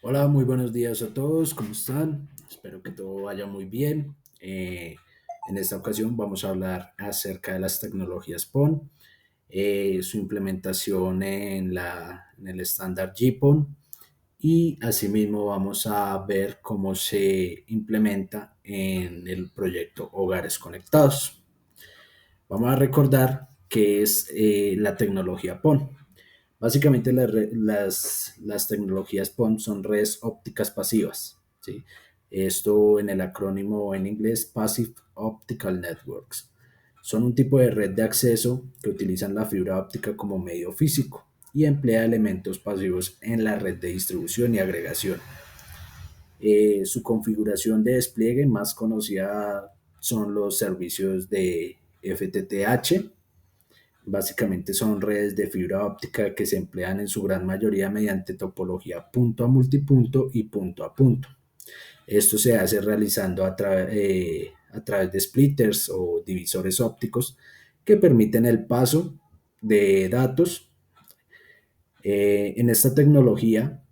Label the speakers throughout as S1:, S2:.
S1: Hola, muy buenos días a todos, ¿cómo están? Espero que todo vaya muy bien. En esta ocasión vamos a hablar acerca de las tecnologías PON, su implementación en el estándar GPON y asimismo vamos a ver cómo se implementa en el proyecto Hogares Conectados. Vamos a recordar qué es la tecnología PON. Básicamente las tecnologías PON son redes ópticas pasivas, ¿sí? Esto en el acrónimo en inglés Passive Optical Networks. Son un tipo de red de acceso que utilizan la fibra óptica como medio físico y emplea elementos pasivos en la red de distribución y agregación. Su configuración de despliegue más conocida son los servicios de FTTH. Básicamente son redes de fibra óptica que se emplean en su gran mayoría mediante topología punto a multipunto y punto a punto. Esto se hace realizando a través de splitters o divisores ópticos que permiten el paso de datos. En esta tecnología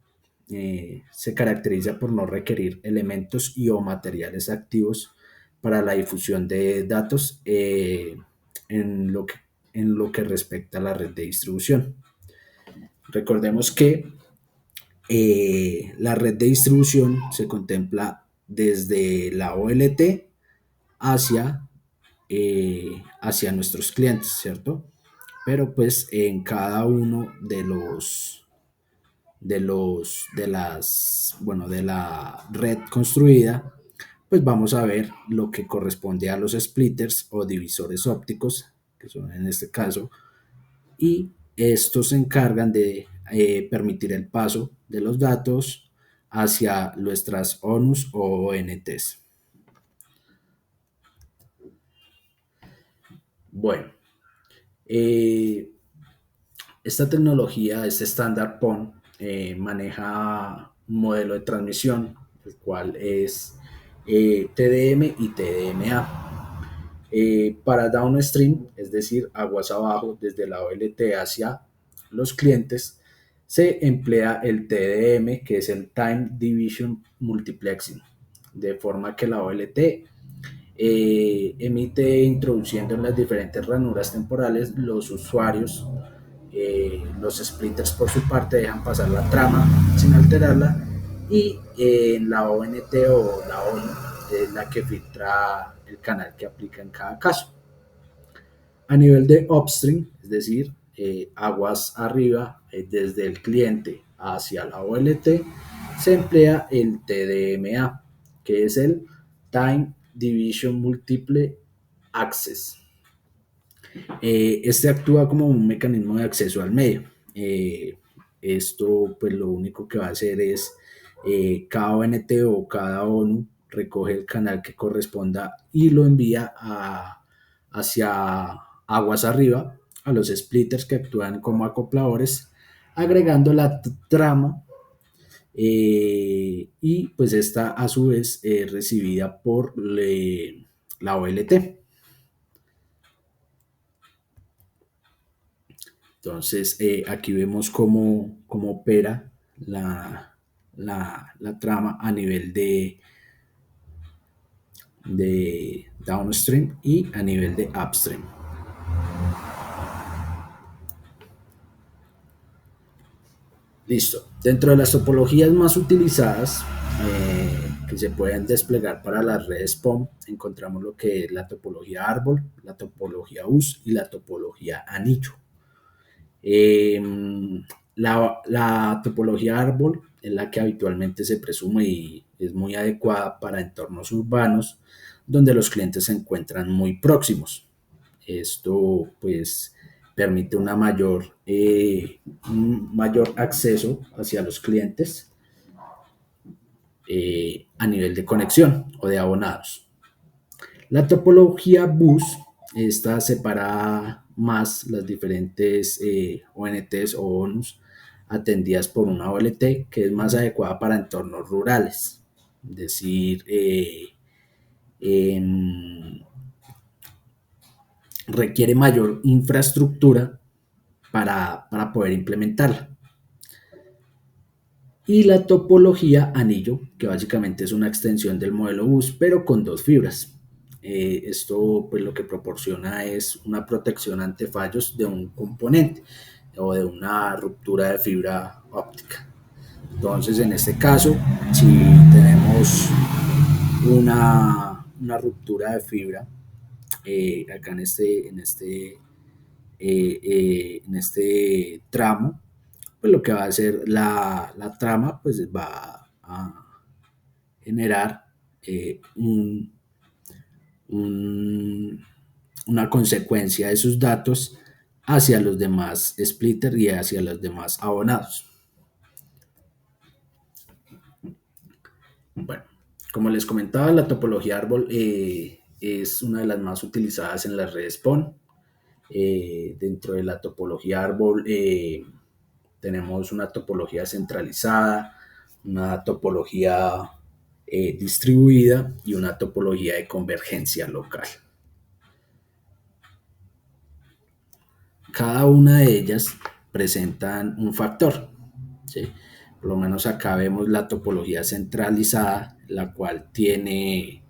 S1: se caracteriza por no requerir elementos y o materiales activos para la difusión de datos en, lo que, en lo que respecta a la red de distribución. Recordemos que la red de distribución se contempla desde la OLT hacia, hacia nuestros clientes, ¿cierto? Pero pues en cada uno de la red construida, pues vamos a ver lo que corresponde a los splitters o divisores ópticos, que son en este caso, y estos se encargan de permitir el paso de los datos hacia nuestras ONUs o ONTs. Bueno, eh, esta tecnología, este estándar PON, maneja un modelo de transmisión, el cual es TDM y TDMA. Para downstream, es decir, aguas abajo, desde la OLT hacia los clientes, se emplea el TDM, que es el Time Division Multiplexing, de forma que la OLT emite introduciendo en las diferentes ranuras temporales los usuarios. Los splitters por su parte dejan pasar la trama sin alterarla y en la ONT o la ONU es la que filtra el canal que aplica en cada caso. A nivel de upstream, es decir, aguas arriba, desde el cliente hacia la OLT, se emplea el TDMA, que es el Time Division Multiple Access. Este actúa como un mecanismo de acceso al medio. Esto, pues lo único que va a hacer es cada ONT o cada ONU recoge el canal que corresponda y lo envía hacia aguas arriba a los splitters que actúan como acopladores, agregando la trama y pues esta a su vez recibida por la OLT. Entonces, aquí vemos cómo opera la trama a nivel de downstream y a nivel de upstream. Listo. Dentro de las topologías más utilizadas que se pueden desplegar para las redes POM, encontramos lo que es la topología árbol, la topología US y la topología anillo. Eh, la topología árbol es la que habitualmente se presume y es muy adecuada para entornos urbanos donde los clientes se encuentran muy próximos. Esto pues permite un mayor acceso hacia los clientes a nivel de conexión o de abonados. La topología bus, esta separa más las diferentes ONTs o ONUs atendidas por una OLT que es más adecuada para entornos rurales, es decir, en, requiere mayor infraestructura para poder implementarla. y la topología anillo, que básicamente es una extensión del modelo bus, pero con dos fibras. Esto pues lo que proporciona es una protección ante fallos de un componente o de una ruptura de fibra óptica. Entonces, en este caso, si tenemos una ruptura de fibra, acá en este tramo, pues lo que va a hacer la trama, pues va a generar un, un, una consecuencia de sus datos hacia los demás splitters y hacia los demás abonados. Bueno, como les comentaba, la topología árbol es una de las más utilizadas en las redes PON. Dentro de la topología árbol tenemos una topología centralizada, una topología distribuida y una topología de convergencia local. Cada una de ellas presentan un factor, ¿sí? Por lo menos acá vemos la topología centralizada, la cual tiene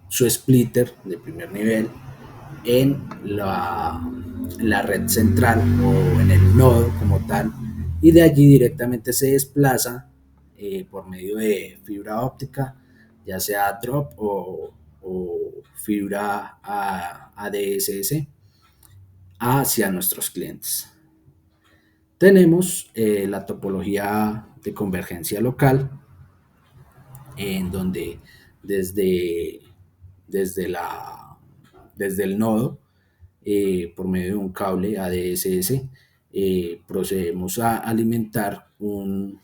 S1: su splitter de primer nivel en la red central o en el nodo como tal, y de allí directamente se desplaza por medio de fibra óptica, ya sea drop o fibra ADSS hacia nuestros clientes. Tenemos la topología de convergencia local, en donde desde, desde, la, desde el nodo, por medio de un cable ADSS, procedemos a alimentar un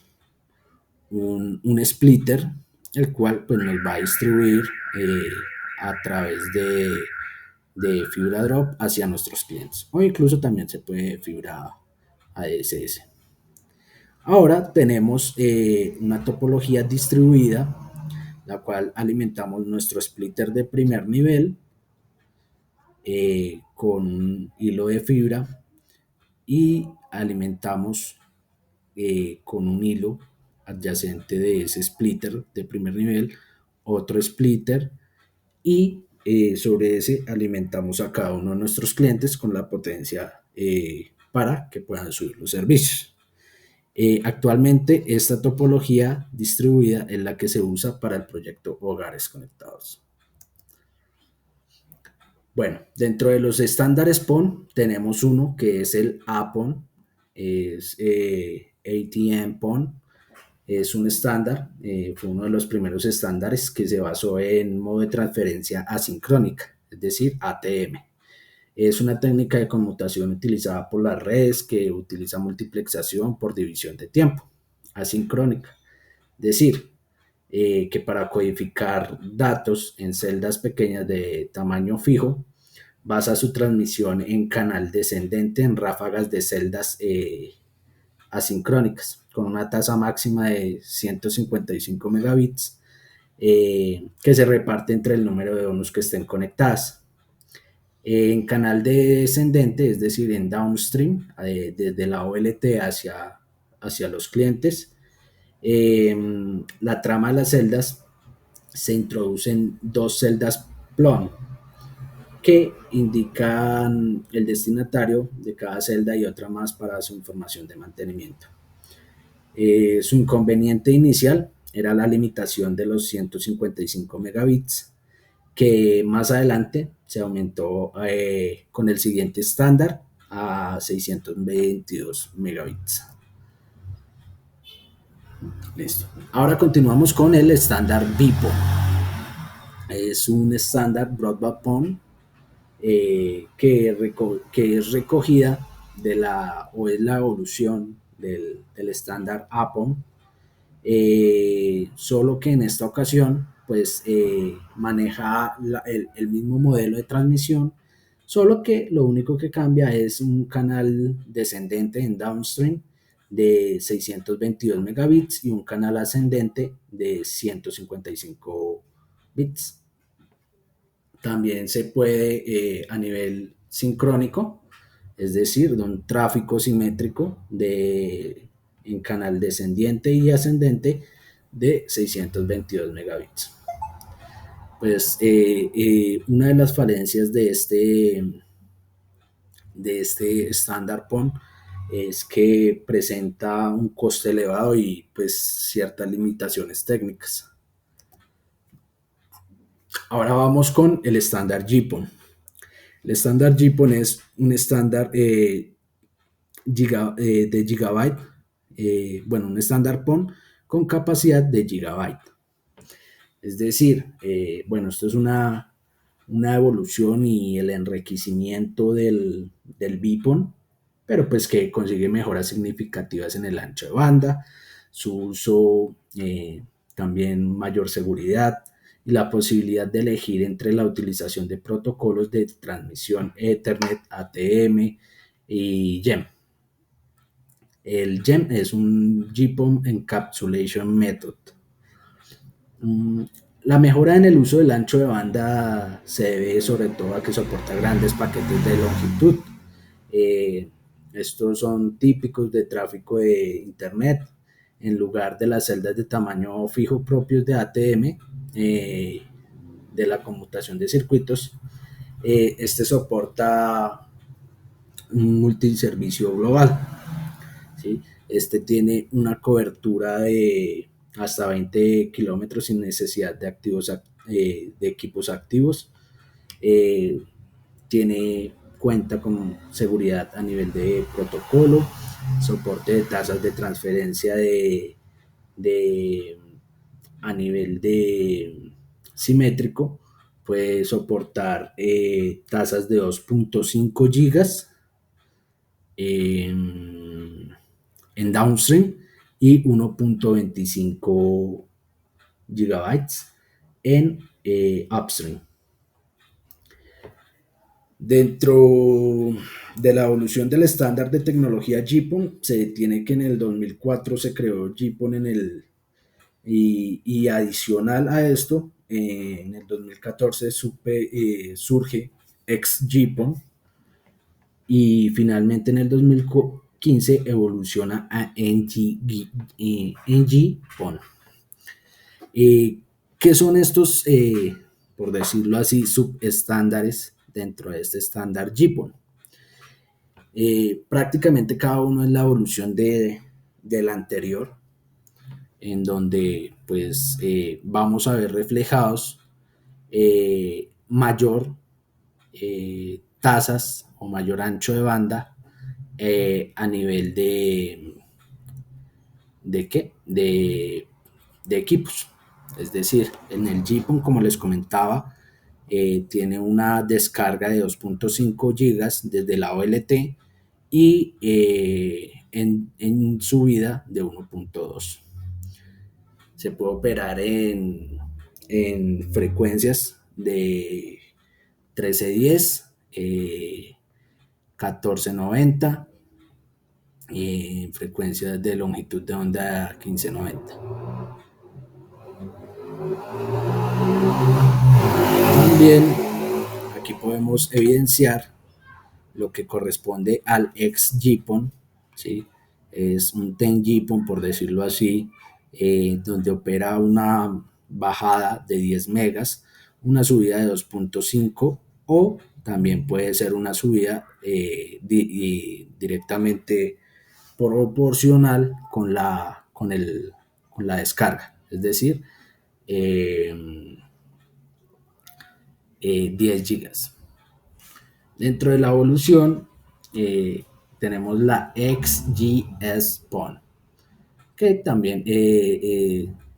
S1: splitter, el cual pues, nos va a distribuir a través de fibra drop hacia nuestros clientes, o incluso también se puede fibra ADSS. Ahora tenemos una topología distribuida, la cual alimentamos nuestro splitter de primer nivel con un hilo de fibra y alimentamos con un hilo adyacente de ese splitter de primer nivel otro splitter y sobre ese alimentamos a cada uno de nuestros clientes con la potencia para que puedan subir los servicios. Actualmente esta topología distribuida es la que se usa para el proyecto Hogares Conectados. Bueno, dentro de los estándares PON tenemos uno que es el APON, es ATM PON, es un estándar, fue uno de los primeros estándares que se basó en modo de transferencia asincrónica, es decir, ATM. Es una técnica de conmutación utilizada por las redes que utiliza multiplexación por división de tiempo, asincrónica. Es decir, que para codificar datos en celdas pequeñas de tamaño fijo, basa su transmisión en canal descendente en ráfagas de celdas asincrónicas, con una tasa máxima de 155 megabits que se reparte entre el número de ONUs que estén conectadas. En canal descendente, es decir, en downstream, desde la OLT hacia los clientes, la trama de las celdas se introducen dos celdas PLON que indican el destinatario de cada celda y otra más para su información de mantenimiento. Su inconveniente inicial era la limitación de los 155 megabits, que más adelante se aumentó con el siguiente estándar a 622 megabits. Listo. Ahora continuamos con el estándar BIPO. Es un estándar Broadband PON que es recogida o es la evolución del estándar APON, solo que en esta ocasión pues maneja el mismo modelo de transmisión, solo que lo único que cambia es un canal descendente en downstream de 622 megabits y un canal ascendente de 155 bits. También se puede a nivel sincrónico, es decir, de un tráfico simétrico en canal descendiente y ascendente de 622 megabits. Pues una de las falencias de este estándar PON es que presenta un coste elevado y pues ciertas limitaciones técnicas. Ahora vamos con el estándar GPON. El estándar GPON es un estándar de gigabyte, bueno, un estándar PON con capacidad de gigabyte. Es decir, bueno, esto es una evolución y el enriquecimiento del BPON, pero pues que consigue mejoras significativas en el ancho de banda, su uso, también mayor seguridad y la posibilidad de elegir entre la utilización de protocolos de transmisión Ethernet, ATM y GEM. El GEM es un GPON Encapsulation Method. Mm, La mejora en el uso del ancho de banda se debe sobre todo a que soporta grandes paquetes de longitud. Eh, Estos son típicos de tráfico de Internet en lugar de las celdas de tamaño fijo propios de ATM, de la conmutación de circuitos. Este soporta un multiservicio global. ¿Sí? Este tiene una cobertura de hasta 20 kilómetros sin necesidad de, de equipos activos. Eh, Cuenta con seguridad a nivel de protocolo, soporte de tasas de transferencia de a nivel de simétrico, puede soportar tasas de 2.5 gigas en downstream y 1.25 gigabytes en upstream. Dentro de la evolución del estándar de tecnología GPON, se tiene que en el 2004 se creó GPON y adicional a esto, en el 2014 surge XGPON y finalmente en el 2015 evoluciona a NG-PON. ¿Qué son estos, por decirlo así, subestándares dentro de este estándar GPON? Prácticamente cada uno es la evolución del anterior, en donde pues vamos a ver reflejados mayor tasas o mayor ancho de banda a nivel ¿de qué? De equipos. Es decir, en el GPON, como les comentaba, tiene una descarga de 2.5 gigas desde la OLT y en subida de 1.2. Se puede operar en frecuencias de 1310, 1490 y en frecuencias de longitud de onda 1590. También aquí podemos evidenciar lo que corresponde al ex-GPON, ¿sí? Es un 10-GPON, por decirlo así, donde opera una bajada de 10 megas, una subida de 2.5 o también puede ser una subida directamente proporcional con la descarga, es decir, eh, 10 gigas. Dentro de la evolución tenemos la XGS-PON, que también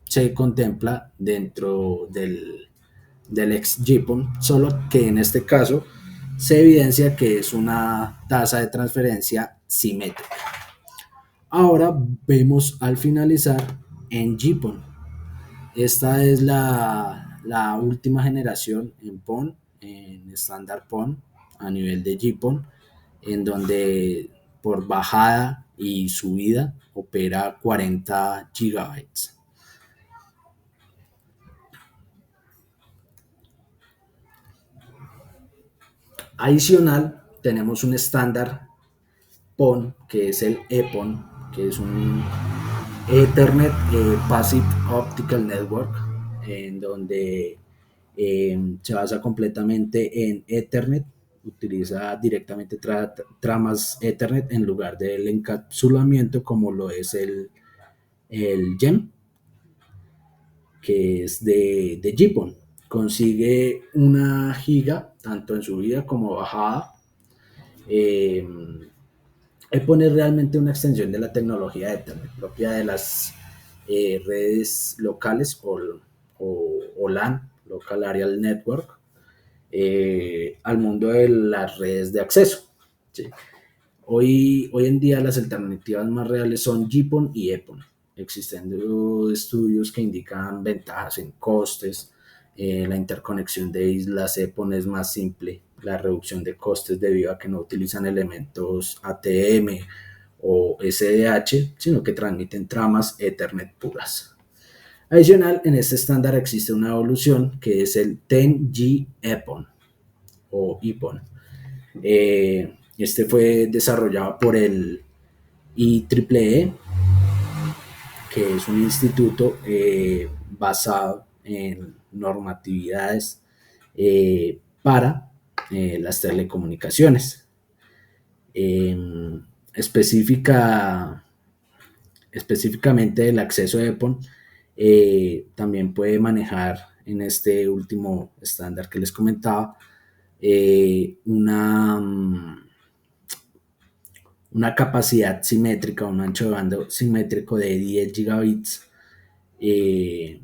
S1: se contempla dentro del XGPON, solo que en este caso se evidencia que es una tasa de transferencia simétrica. Ahora vemos al finalizar en GPON. Esta es la última generación en PON, en estándar PON, a nivel de GPON, en donde por bajada y subida opera 40 gigabytes. Adicional, tenemos un estándar PON, que es el EPON, que es un Ethernet Passive Optical Network, en donde se basa completamente en Ethernet, utiliza directamente tramas Ethernet en lugar del encapsulamiento como lo es el GEM, que es de GPON. Consigue 1 giga tanto en subida como bajada. Eh, EPON es realmente una extensión de la tecnología Ethernet, propia de las redes locales o LAN, Local Area Network, al mundo de las redes de acceso. ¿Sí? Hoy en día las alternativas más reales son GPON y EPON, existiendo estudios que indican ventajas en costes, la interconexión de islas EPON es más simple, la reducción de costes debido a que no utilizan elementos ATM o SDH, sino que transmiten tramas Ethernet puras. Adicional, en este estándar existe una evolución que es el 10G EPON o EPON. Este fue desarrollado por el IEEE, que es un instituto basado en normatividades para las telecomunicaciones. Eh, específica, Específicamente el acceso de EPON también puede manejar en este último estándar que les comentaba una capacidad simétrica, un ancho de banda simétrico de 10 gigabits eh,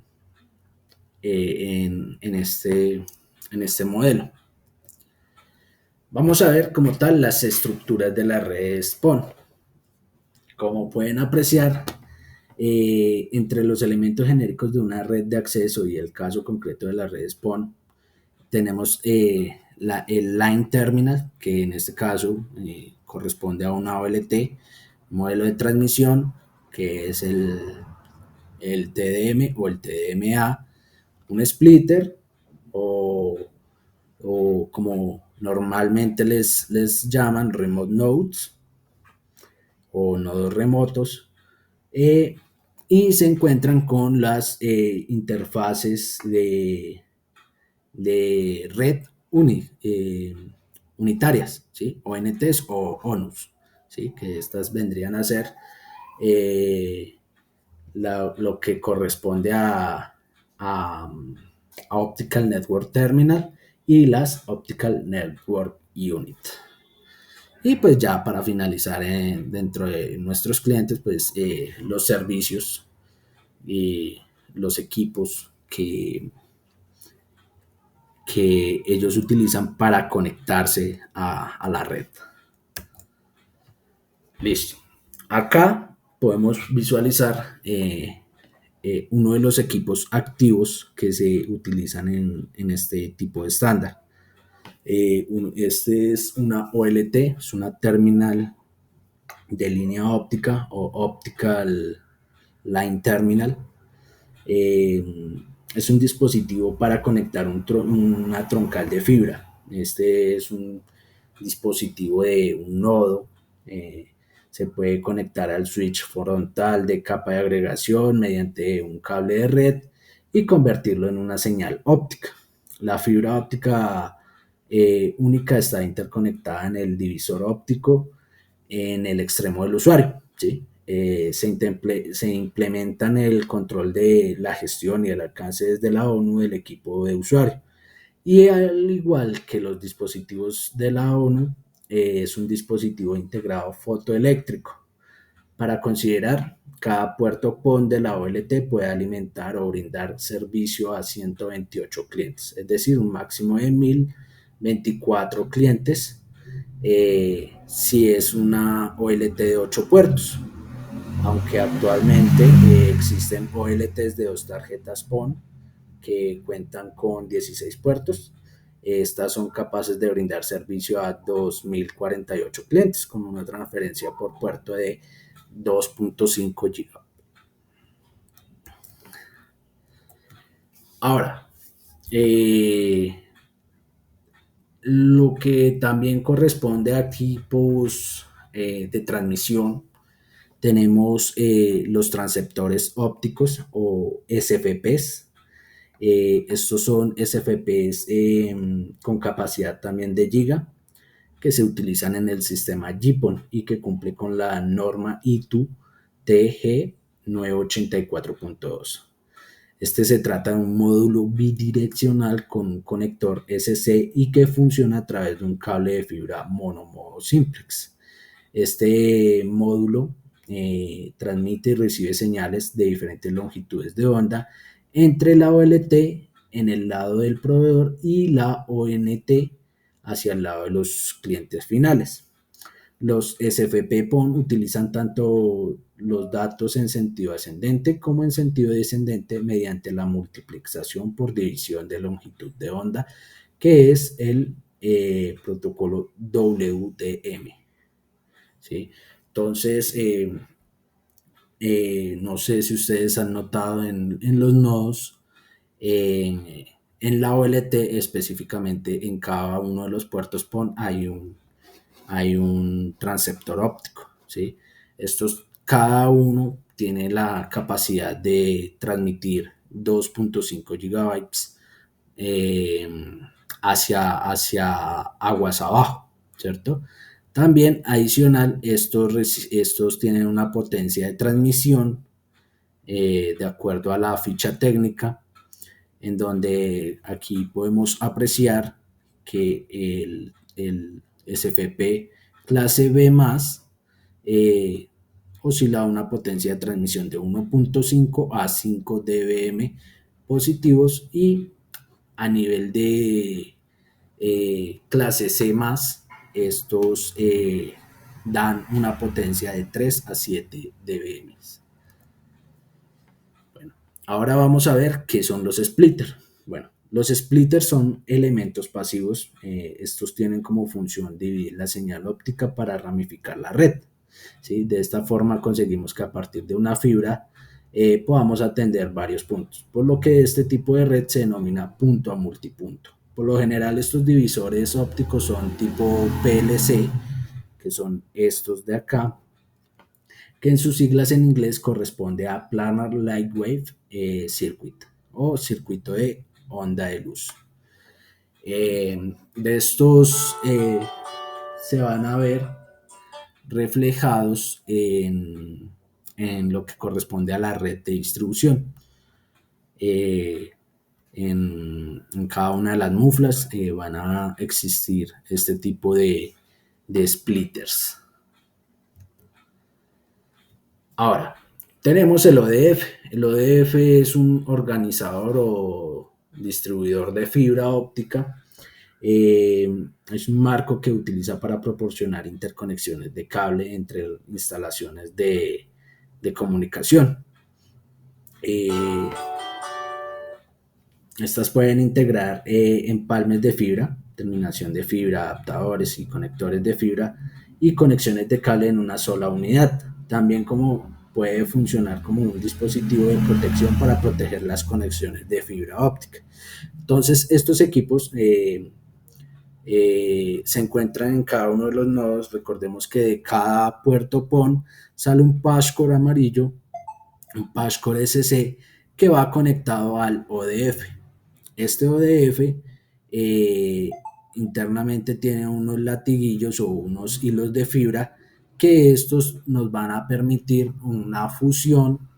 S1: en este modelo. Vamos a ver como tal las estructuras de la red SPON. Como pueden apreciar, entre los elementos genéricos de una red de acceso y el caso concreto de la red SPON, tenemos el Line Terminal, que en este caso corresponde a una OLT, modelo de transmisión, que es el TDM o el TDMA, un splitter o, o como normalmente les llaman remote nodes o nodos remotos, eh, y se encuentran con las interfaces de red unitarias, ¿sí? ONTs o ONUs, ¿sí? Que estas vendrían a ser eh, lo que corresponde a Optical Network Terminal y las Optical Network Unit. Y pues ya para finalizar dentro de nuestros clientes, pues los servicios y los equipos que ellos utilizan para conectarse a la red. Listo. Acá podemos visualizar uno de los equipos activos que se utilizan en este tipo de estándar. Este es una OLT, es una terminal de línea óptica o Optical Line Terminal. Eh, es un dispositivo para conectar una troncal de fibra. Este es un dispositivo de un nodo. Se puede conectar al switch frontal de capa de agregación mediante un cable de red y convertirlo en una señal óptica. La fibra óptica única está interconectada en el divisor óptico en el extremo del usuario. ¿Sí? Se implementa en el control de la gestión y el alcance desde la ONU del equipo de usuario. Y al igual que los dispositivos de la ONU, es un dispositivo integrado fotoeléctrico. Para considerar, cada puerto PON de la OLT puede alimentar o brindar servicio a 128 clientes, es decir, un máximo de 1024 clientes si es una OLT de 8 puertos, aunque actualmente existen OLTs de 2 tarjetas PON que cuentan con 16 puertos. Estas son capaces de brindar servicio a 2048 clientes con una transferencia por puerto de 2.5 GB. Ahora, lo que también corresponde a tipos de transmisión tenemos los transceptores ópticos o SFPs. Estos son SFPs con capacidad también de giga, que se utilizan en el sistema GPON y que cumple con la norma ITU TG 984.2. Este se trata de un módulo bidireccional con un conector SC y que funciona a través de un cable de fibra monomodo simplex. Este módulo transmite y recibe señales de diferentes longitudes de onda entre la OLT en el lado del proveedor y la ONT hacia el lado de los clientes finales. Los SFP PON utilizan tanto los datos en sentido ascendente como en sentido descendente mediante la multiplexación por división de longitud de onda, que es el protocolo WDM. ¿Sí? Entonces, no sé si ustedes han notado en los nodos, en la OLT específicamente, en cada uno de los puertos PON hay un transceptor óptico, ¿sí? Cada uno tiene la capacidad de transmitir 2.5 gigabytes eh, hacia aguas abajo, ¿cierto? También adicional, estos tienen una potencia de transmisión de acuerdo a la ficha técnica, en donde aquí podemos apreciar que el SFP clase B más oscila a una potencia de transmisión de 1.5 a 5 dBm positivos, y a nivel de clase C más, estos dan una potencia de 3 a 7 dBm. Bueno, ahora vamos a ver qué son los splitters. Bueno, los splitters son elementos pasivos. Estos tienen como función dividir la señal óptica para ramificar la red. ¿Sí? De esta forma conseguimos que a partir de una fibra podamos atender varios puntos, por lo que este tipo de red se denomina punto a multipunto. Por lo general, estos divisores ópticos son tipo PLC, que son estos de acá, que en sus siglas en inglés corresponde a Planar Light Wave Circuit o circuito de onda de luz. De estos se van a ver reflejados en lo que corresponde a la red de distribución. En cada una de las muflas van a existir este tipo de splitters. Ahora, tenemos el ODF. El ODF es un organizador o distribuidor de fibra óptica. Es un marco que utiliza para proporcionar interconexiones de cable entre instalaciones de comunicación. Estas pueden integrar empalmes de fibra, terminación de fibra, adaptadores y conectores de fibra y conexiones de cable en una sola unidad. También como puede funcionar como un dispositivo de protección para proteger las conexiones de fibra óptica. Entonces, estos equipos se encuentran en cada uno de los nodos. Recordemos que de cada puerto PON sale un patchcore amarillo, un patchcore SC, que va conectado al ODF. Este ODF internamente tiene unos latiguillos o unos hilos de fibra, que estos nos van a permitir una fusión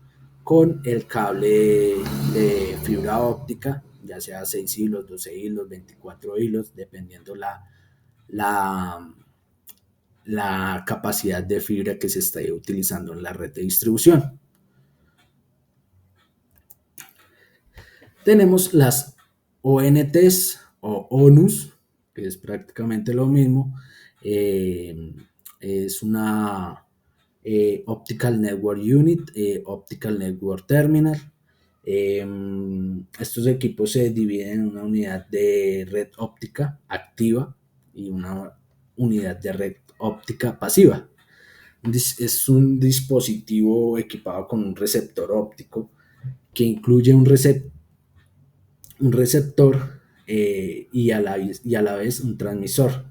S1: con el cable de fibra óptica, ya sea 6 hilos, 12 hilos, 24 hilos, dependiendo la, la capacidad de fibra que se esté utilizando en la red de distribución. Tenemos las ONTs o ONUs, que es prácticamente lo mismo. Es una Optical Network Unit, Optical Network Terminal. Estos equipos se dividen en una unidad de red óptica activa y una unidad de red óptica pasiva. Es un dispositivo equipado con un receptor óptico que incluye un receptor y a la vez un transmisor.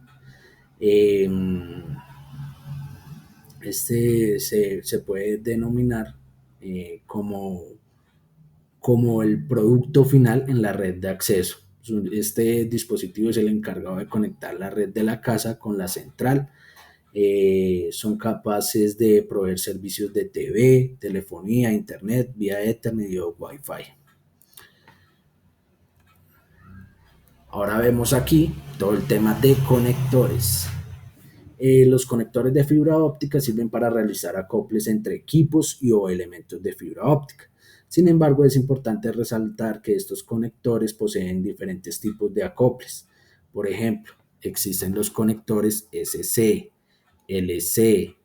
S1: Se puede denominar como el producto final en la red de acceso. Este dispositivo es el encargado de conectar la red de la casa con la central. Son capaces de proveer servicios de TV, telefonía, internet, vía Ethernet y Wi-Fi. Ahora vemos aquí todo el tema de conectores. Los conectores de fibra óptica sirven para realizar acoples entre equipos y o elementos de fibra óptica. Sin embargo, es importante resaltar que estos conectores poseen diferentes tipos de acoples. Por ejemplo, existen los conectores SC, LC,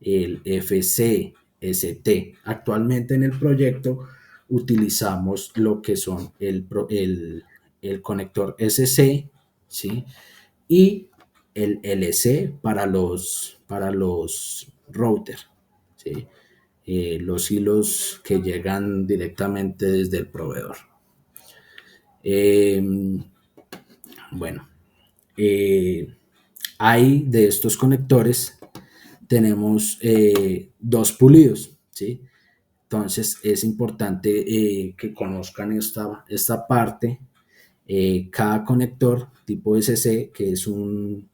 S1: el FC, ST. Actualmente en el proyecto utilizamos lo que son el conector SC, ¿sí? Y el LC para los routers, ¿sí? Los hilos que llegan directamente desde el proveedor. Eh, bueno, hay de estos conectores, tenemos dos pulidos, ¿sí? Entonces es importante que conozcan esta parte. Cada conector tipo SC, que es un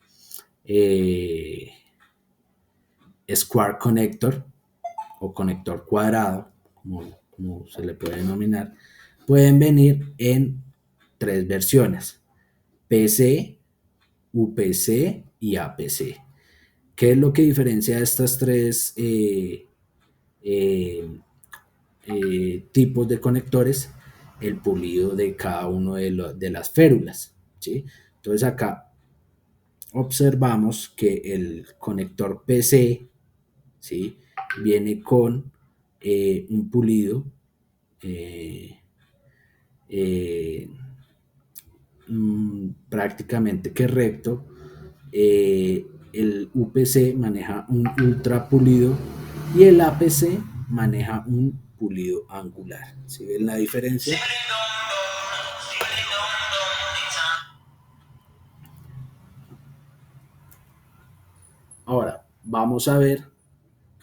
S1: square connector o conector cuadrado, como se le puede denominar, pueden venir en tres versiones: PC, UPC y APC. ¿Qué es lo que diferencia estas tres eh, tipos de conectores? El pulido de cada uno de las férulas, ¿sí? Entonces acá observamos que el conector PC, ¿sí?, viene con un pulido eh, eh, prácticamente que recto. El UPC maneja un ultra pulido y el APC maneja un pulido angular. ¿Sí ven la diferencia? Ahora vamos a ver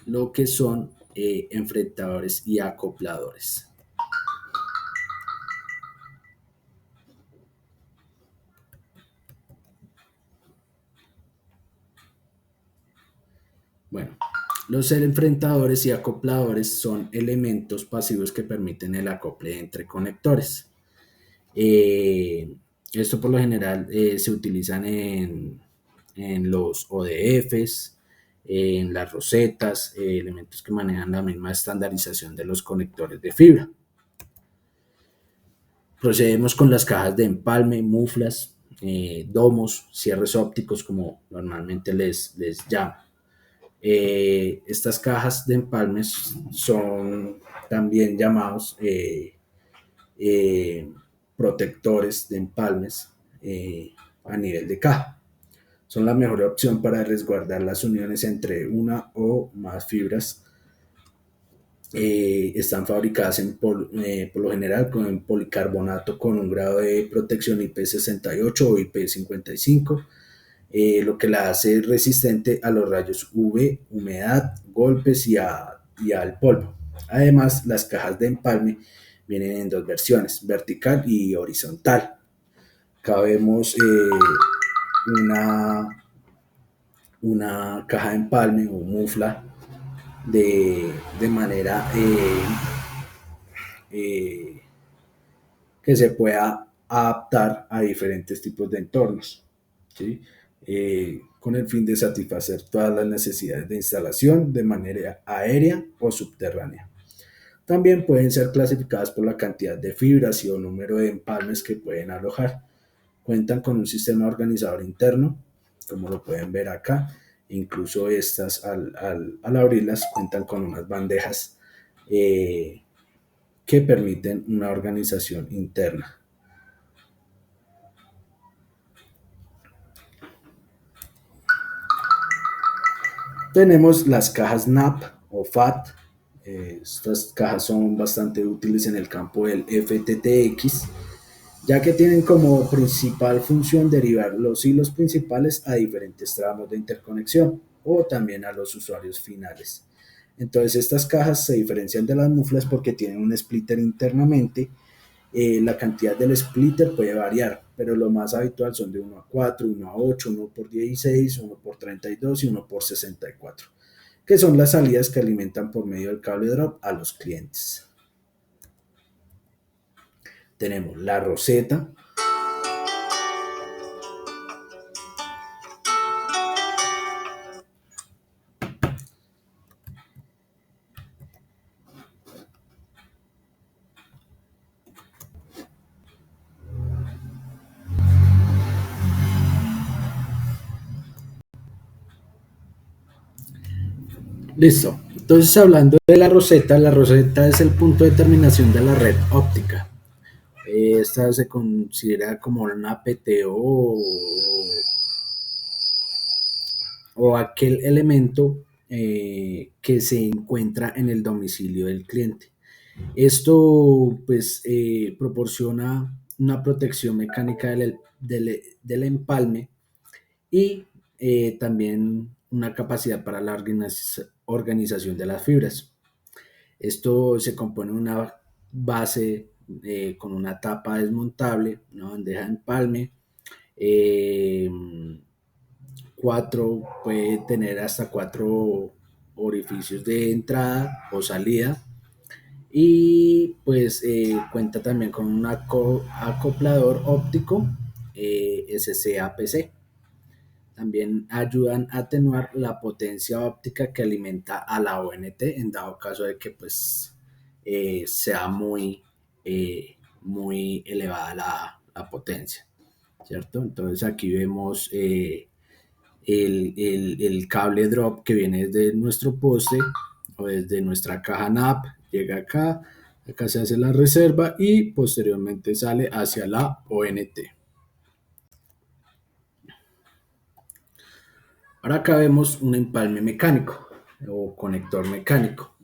S1: lo que son enfrentadores y acopladores. Bueno, los enfrentadores y acopladores son elementos pasivos que permiten el acople entre conectores. Esto por lo general se utilizan en los ODFs, en las rosetas, elementos que manejan la misma estandarización de los conectores de fibra. Procedemos con las cajas de empalme, muflas, domos, cierres ópticos, como normalmente les llamo. Estas cajas de empalmes son también llamados eh, protectores de empalmes a nivel de caja. Son la mejor opción para resguardar las uniones entre una o más fibras. Están fabricadas por lo general con policarbonato con un grado de protección IP68 o IP55, lo que la hace resistente a los rayos UV, humedad, golpes y al polvo. Además, las cajas de empalme vienen en dos versiones: vertical y horizontal. Acá vemos una caja de empalme o mufla de manera eh, que se pueda adaptar a diferentes tipos de entornos, ¿sí? Con el fin de satisfacer todas las necesidades de instalación de manera aérea o subterránea. También pueden ser clasificadas por la cantidad de fibras y o número de empalmes que pueden alojar. Cuentan con un sistema organizador interno, como lo pueden ver acá. Incluso estas, al abrirlas, cuentan con unas bandejas que permiten una organización interna. Tenemos las cajas NAP o FAT. Estas cajas son bastante útiles en el campo del FTTX, ya que tienen como principal función derivar los hilos principales a diferentes tramos de interconexión. o también a los usuarios finales. Entonces estas cajas se diferencian de las muflas porque tienen un splitter internamente. La cantidad del splitter puede variar, pero lo más habitual son de 1 a 4, 1 a 8, 1 por 16, 1 por 32 y 1 por 64, que son las salidas que alimentan por medio del cable drop a los clientes. Tenemos la roseta. Listo. Entonces, hablando de la roseta es el punto de terminación de la red óptica. Esta se considera como una PTO o aquel elemento que se encuentra en el domicilio del cliente. Esto pues proporciona una protección mecánica del empalme y también una capacidad para la organización de las fibras. Esto se compone de una base con una tapa desmontable, una bandeja de empalme, eh, puede tener hasta 4 orificios de entrada o salida, y pues cuenta también con un acoplador óptico SCAPC. También ayudan a atenuar la potencia óptica que alimenta a la ONT en dado caso de que pues sea muy elevada la potencia, ¿cierto? Entonces aquí vemos el cable drop que viene desde nuestro poste o desde nuestra caja NAP, llega acá, acá se hace la reserva y posteriormente sale hacia la ONT. Ahora acá vemos un empalme mecánico o conector mecánico.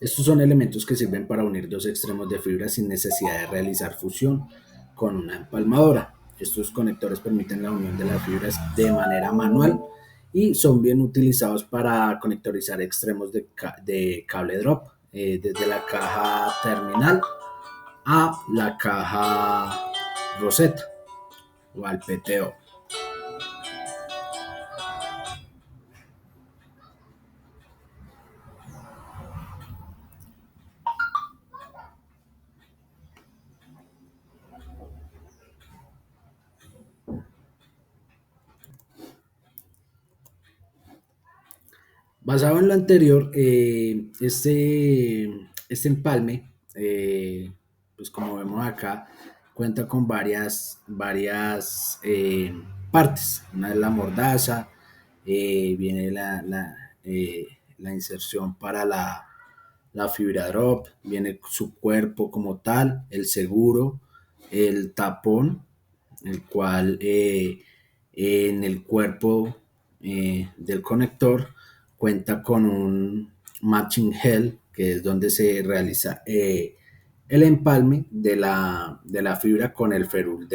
S1: Estos son elementos que sirven para unir dos extremos de fibra sin necesidad de realizar fusión con una empalmadora. Estos conectores permiten la unión de las fibras de manera manual y son bien utilizados para conectorizar extremos de cable drop, desde la caja terminal a la caja roseta o al PTO. Basado en lo anterior, este empalme, pues como vemos acá, cuenta con varias partes. Una es la mordaza, viene la inserción para la fibra drop, viene su cuerpo como tal, el seguro, el tapón, el cual en el cuerpo del conector cuenta con un matching head, que es donde se realiza el empalme de la fibra con el ferrule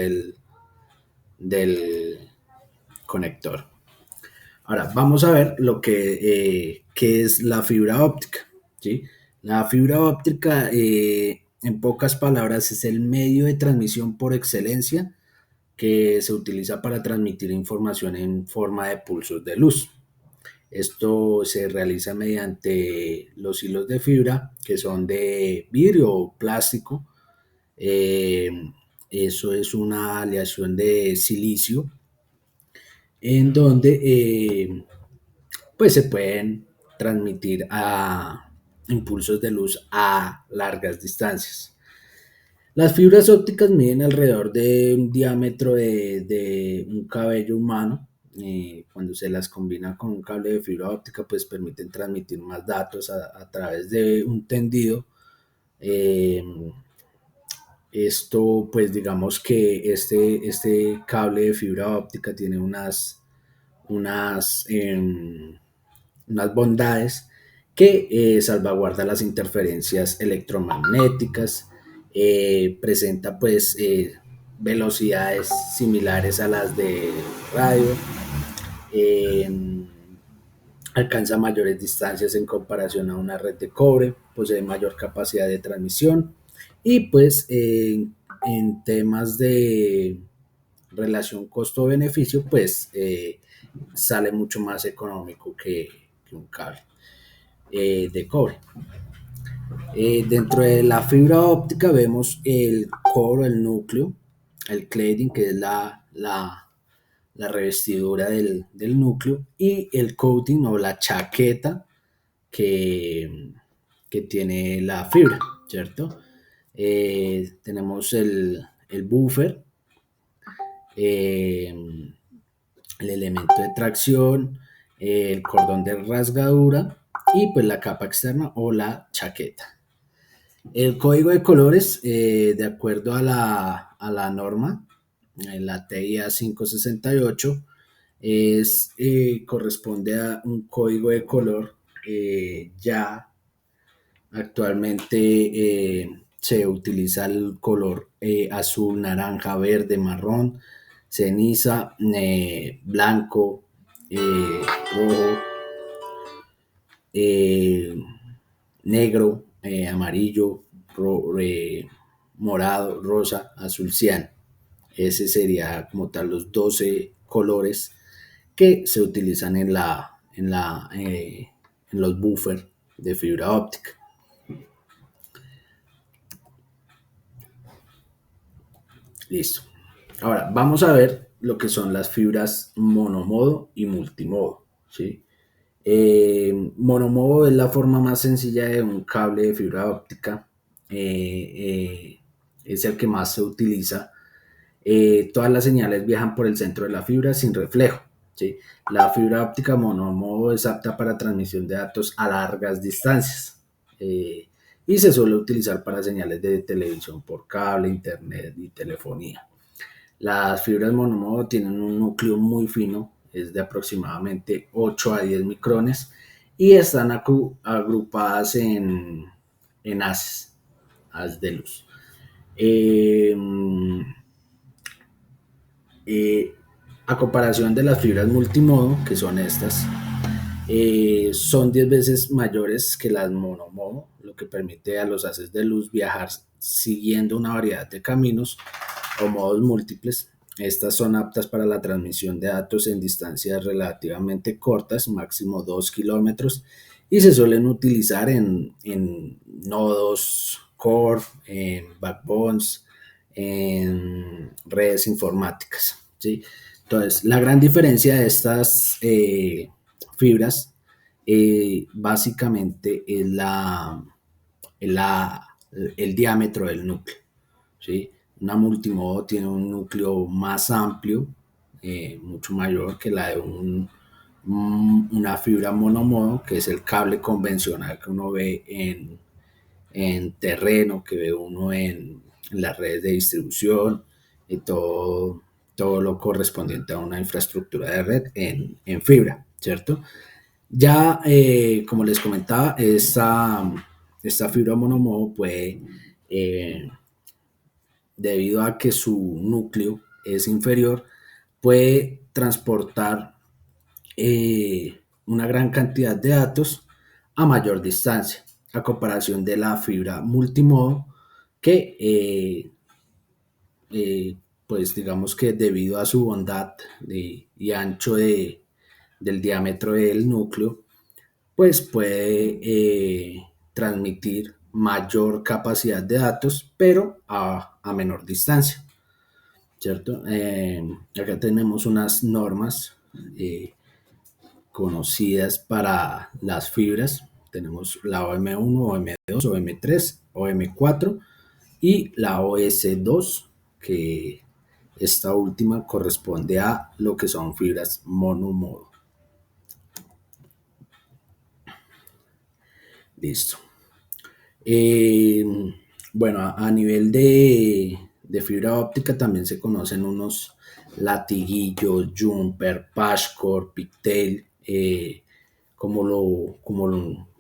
S1: del conector. Ahora vamos a ver qué es la fibra óptica, ¿sí? La fibra óptica, en pocas palabras, es el medio de transmisión por excelencia que se utiliza para transmitir información en forma de pulsos de luz. Esto se realiza mediante los hilos de fibra que son de vidrio o plástico. Eh, Eso es una aleación de silicio en donde pues se pueden transmitir a impulsos de luz a largas distancias. Las fibras ópticas miden alrededor de un diámetro de un cabello humano. Cuando se las combina con un cable de fibra óptica, pues permiten transmitir más datos a través de un tendido. Eh, Esto, pues digamos que este cable de fibra óptica tiene unas bondades que salvaguarda las interferencias electromagnéticas, presenta pues velocidades similares a las de radio, eh, alcanza mayores distancias en comparación a una red de cobre, posee mayor capacidad de transmisión y pues en temas de relación costo-beneficio, pues sale mucho más económico que un cable de cobre. Dentro de la fibra óptica vemos el core, el núcleo, el cladding, que es la revestidura del núcleo, y el coating o la chaqueta que, que tiene la fibra, ¿cierto? Tenemos el buffer, eh, el elemento de tracción, el cordón de rasgadura y pues la capa externa o la chaqueta. El código de colores, de acuerdo a la norma, la TIA 568, corresponde a un código de color ya actualmente se utiliza el color azul, naranja, verde, marrón, ceniza, blanco, rojo, eh, negro, amarillo, morado, rosa, azul cian. Ese sería como tal los 12 colores que se utilizan en los buffers de fibra óptica. Listo. Ahora vamos a ver lo que son las fibras monomodo y multimodo, ¿sí? Monomodo es la forma más sencilla de un cable de fibra óptica. Es el que más se utiliza. Todas las señales viajan por el centro de la fibra sin reflejo, ¿sí? La fibra óptica monomodo es apta para transmisión de datos a largas distancias y se suele utilizar para señales de televisión por cable, internet y telefonía. Las fibras monomodo tienen un núcleo muy fino, es de aproximadamente 8 a 10 micrones y están agrupadas en haces de luz. Eh, eh, a comparación de las fibras multimodo, que son estas, son 10 veces mayores que las monomodo, lo que permite a los haces de luz viajar siguiendo una variedad de caminos o modos múltiples. Estas son aptas para la transmisión de datos en distancias relativamente cortas, máximo 2 kilómetros, y se suelen utilizar en nodos core, en backbones, en redes informáticas, ¿sí? Entonces, la gran diferencia de estas fibras básicamente es la, el diámetro del núcleo, ¿sí? Una multimodo tiene un núcleo más amplio, mucho mayor que la de una fibra monomodo, que es el cable convencional que uno ve en terreno, que ve uno en las redes de distribución y todo lo correspondiente a una infraestructura de red en fibra, ¿cierto? Ya, como les comentaba, esta fibra monomodo puede, eh, debido a que su núcleo es inferior, puede transportar una gran cantidad de datos a mayor distancia, a comparación de la fibra multimodo, que pues digamos que debido a su bondad y ancho del diámetro del núcleo, pues puede transmitir mayor capacidad de datos, pero a menor distancia, ¿cierto? Acá tenemos unas normas conocidas para las fibras. Tenemos la OM1, OM2, OM3, OM4 y la OS2, que esta última corresponde a lo que son fibras monomodo. Listo. Eh, bueno, a nivel de fibra óptica también se conocen unos latiguillos, jumper, patchcore, pigtail,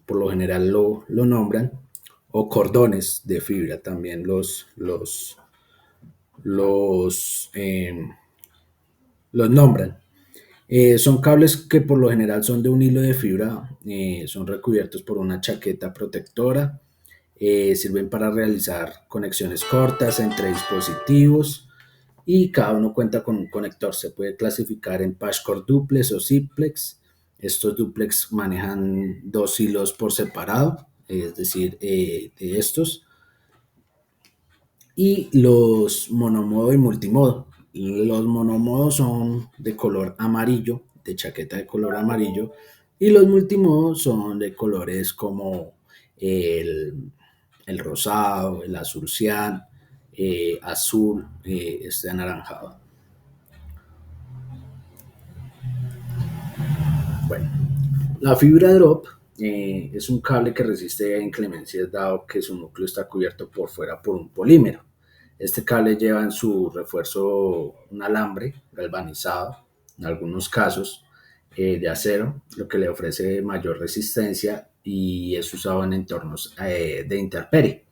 S1: por lo general lo nombran, o cordones de fibra también los, los nombran. Son cables que por lo general son de un hilo de fibra, son recubiertos por una chaqueta protectora, sirven para realizar conexiones cortas entre dispositivos y cada uno cuenta con un conector. Se puede clasificar en patchcord duplex o simplex. Estos duplex manejan dos hilos por separado, es decir, de estos, y los monomodo y multimodo. Los monomodos son de color amarillo, de chaqueta de color amarillo, y los multimodos son de colores como el, el rosado, el azul cian, azul, este anaranjado. Bueno, la fibra drop es un cable que resiste a inclemencias dado que su núcleo está cubierto por fuera por un polímero. Este cable lleva en su refuerzo un alambre galvanizado, en algunos casos de acero, lo que le ofrece mayor resistencia y es usado en entornos de intemperie.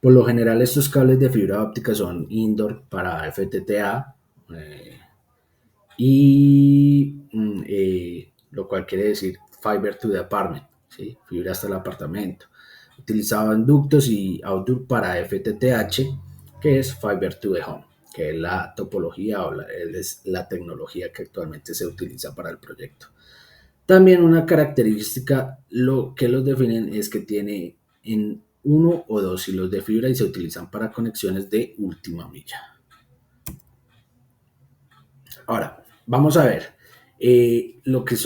S1: Por lo general, estos cables de fibra óptica son indoor para FTTH, eh, lo cual quiere decir Fiber to the Apartment, ¿sí? Fibra hasta el apartamento. Utilizaba en ductos y outdoor para FTTH, que es Fiber to the Home, que es la topología o es la tecnología que actualmente se utiliza para el proyecto. También una característica lo que los definen es que tiene en uno o dos hilos de fibra y se utilizan para conexiones de última milla. Ahora, vamos a ver lo que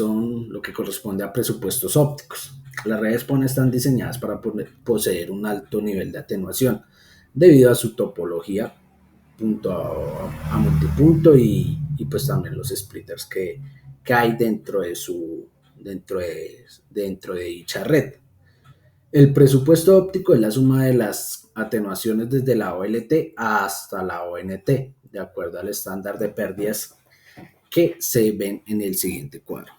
S1: corresponde a presupuestos ópticos. Las redes PON están diseñadas para poseer un alto nivel de atenuación debido a su topología punto a multipunto y pues también los splitters que hay dentro de dicha red. El presupuesto óptico es la suma de las atenuaciones desde la OLT hasta la ONT, de acuerdo al estándar de pérdidas que se ven en el siguiente cuadro.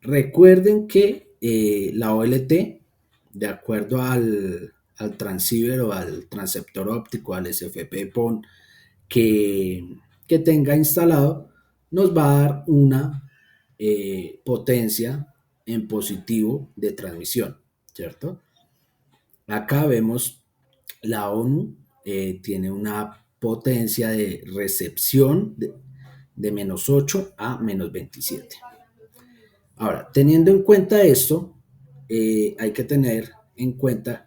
S1: Recuerden que la OLT, de acuerdo al transceiver o al transceptor óptico, al SFP PON que tenga instalado, nos va a dar una potencia en positivo de transmisión, ¿cierto? Acá vemos la ONU tiene una potencia de recepción de menos 8 a menos 27. Ahora, teniendo en cuenta esto, hay que tener en cuenta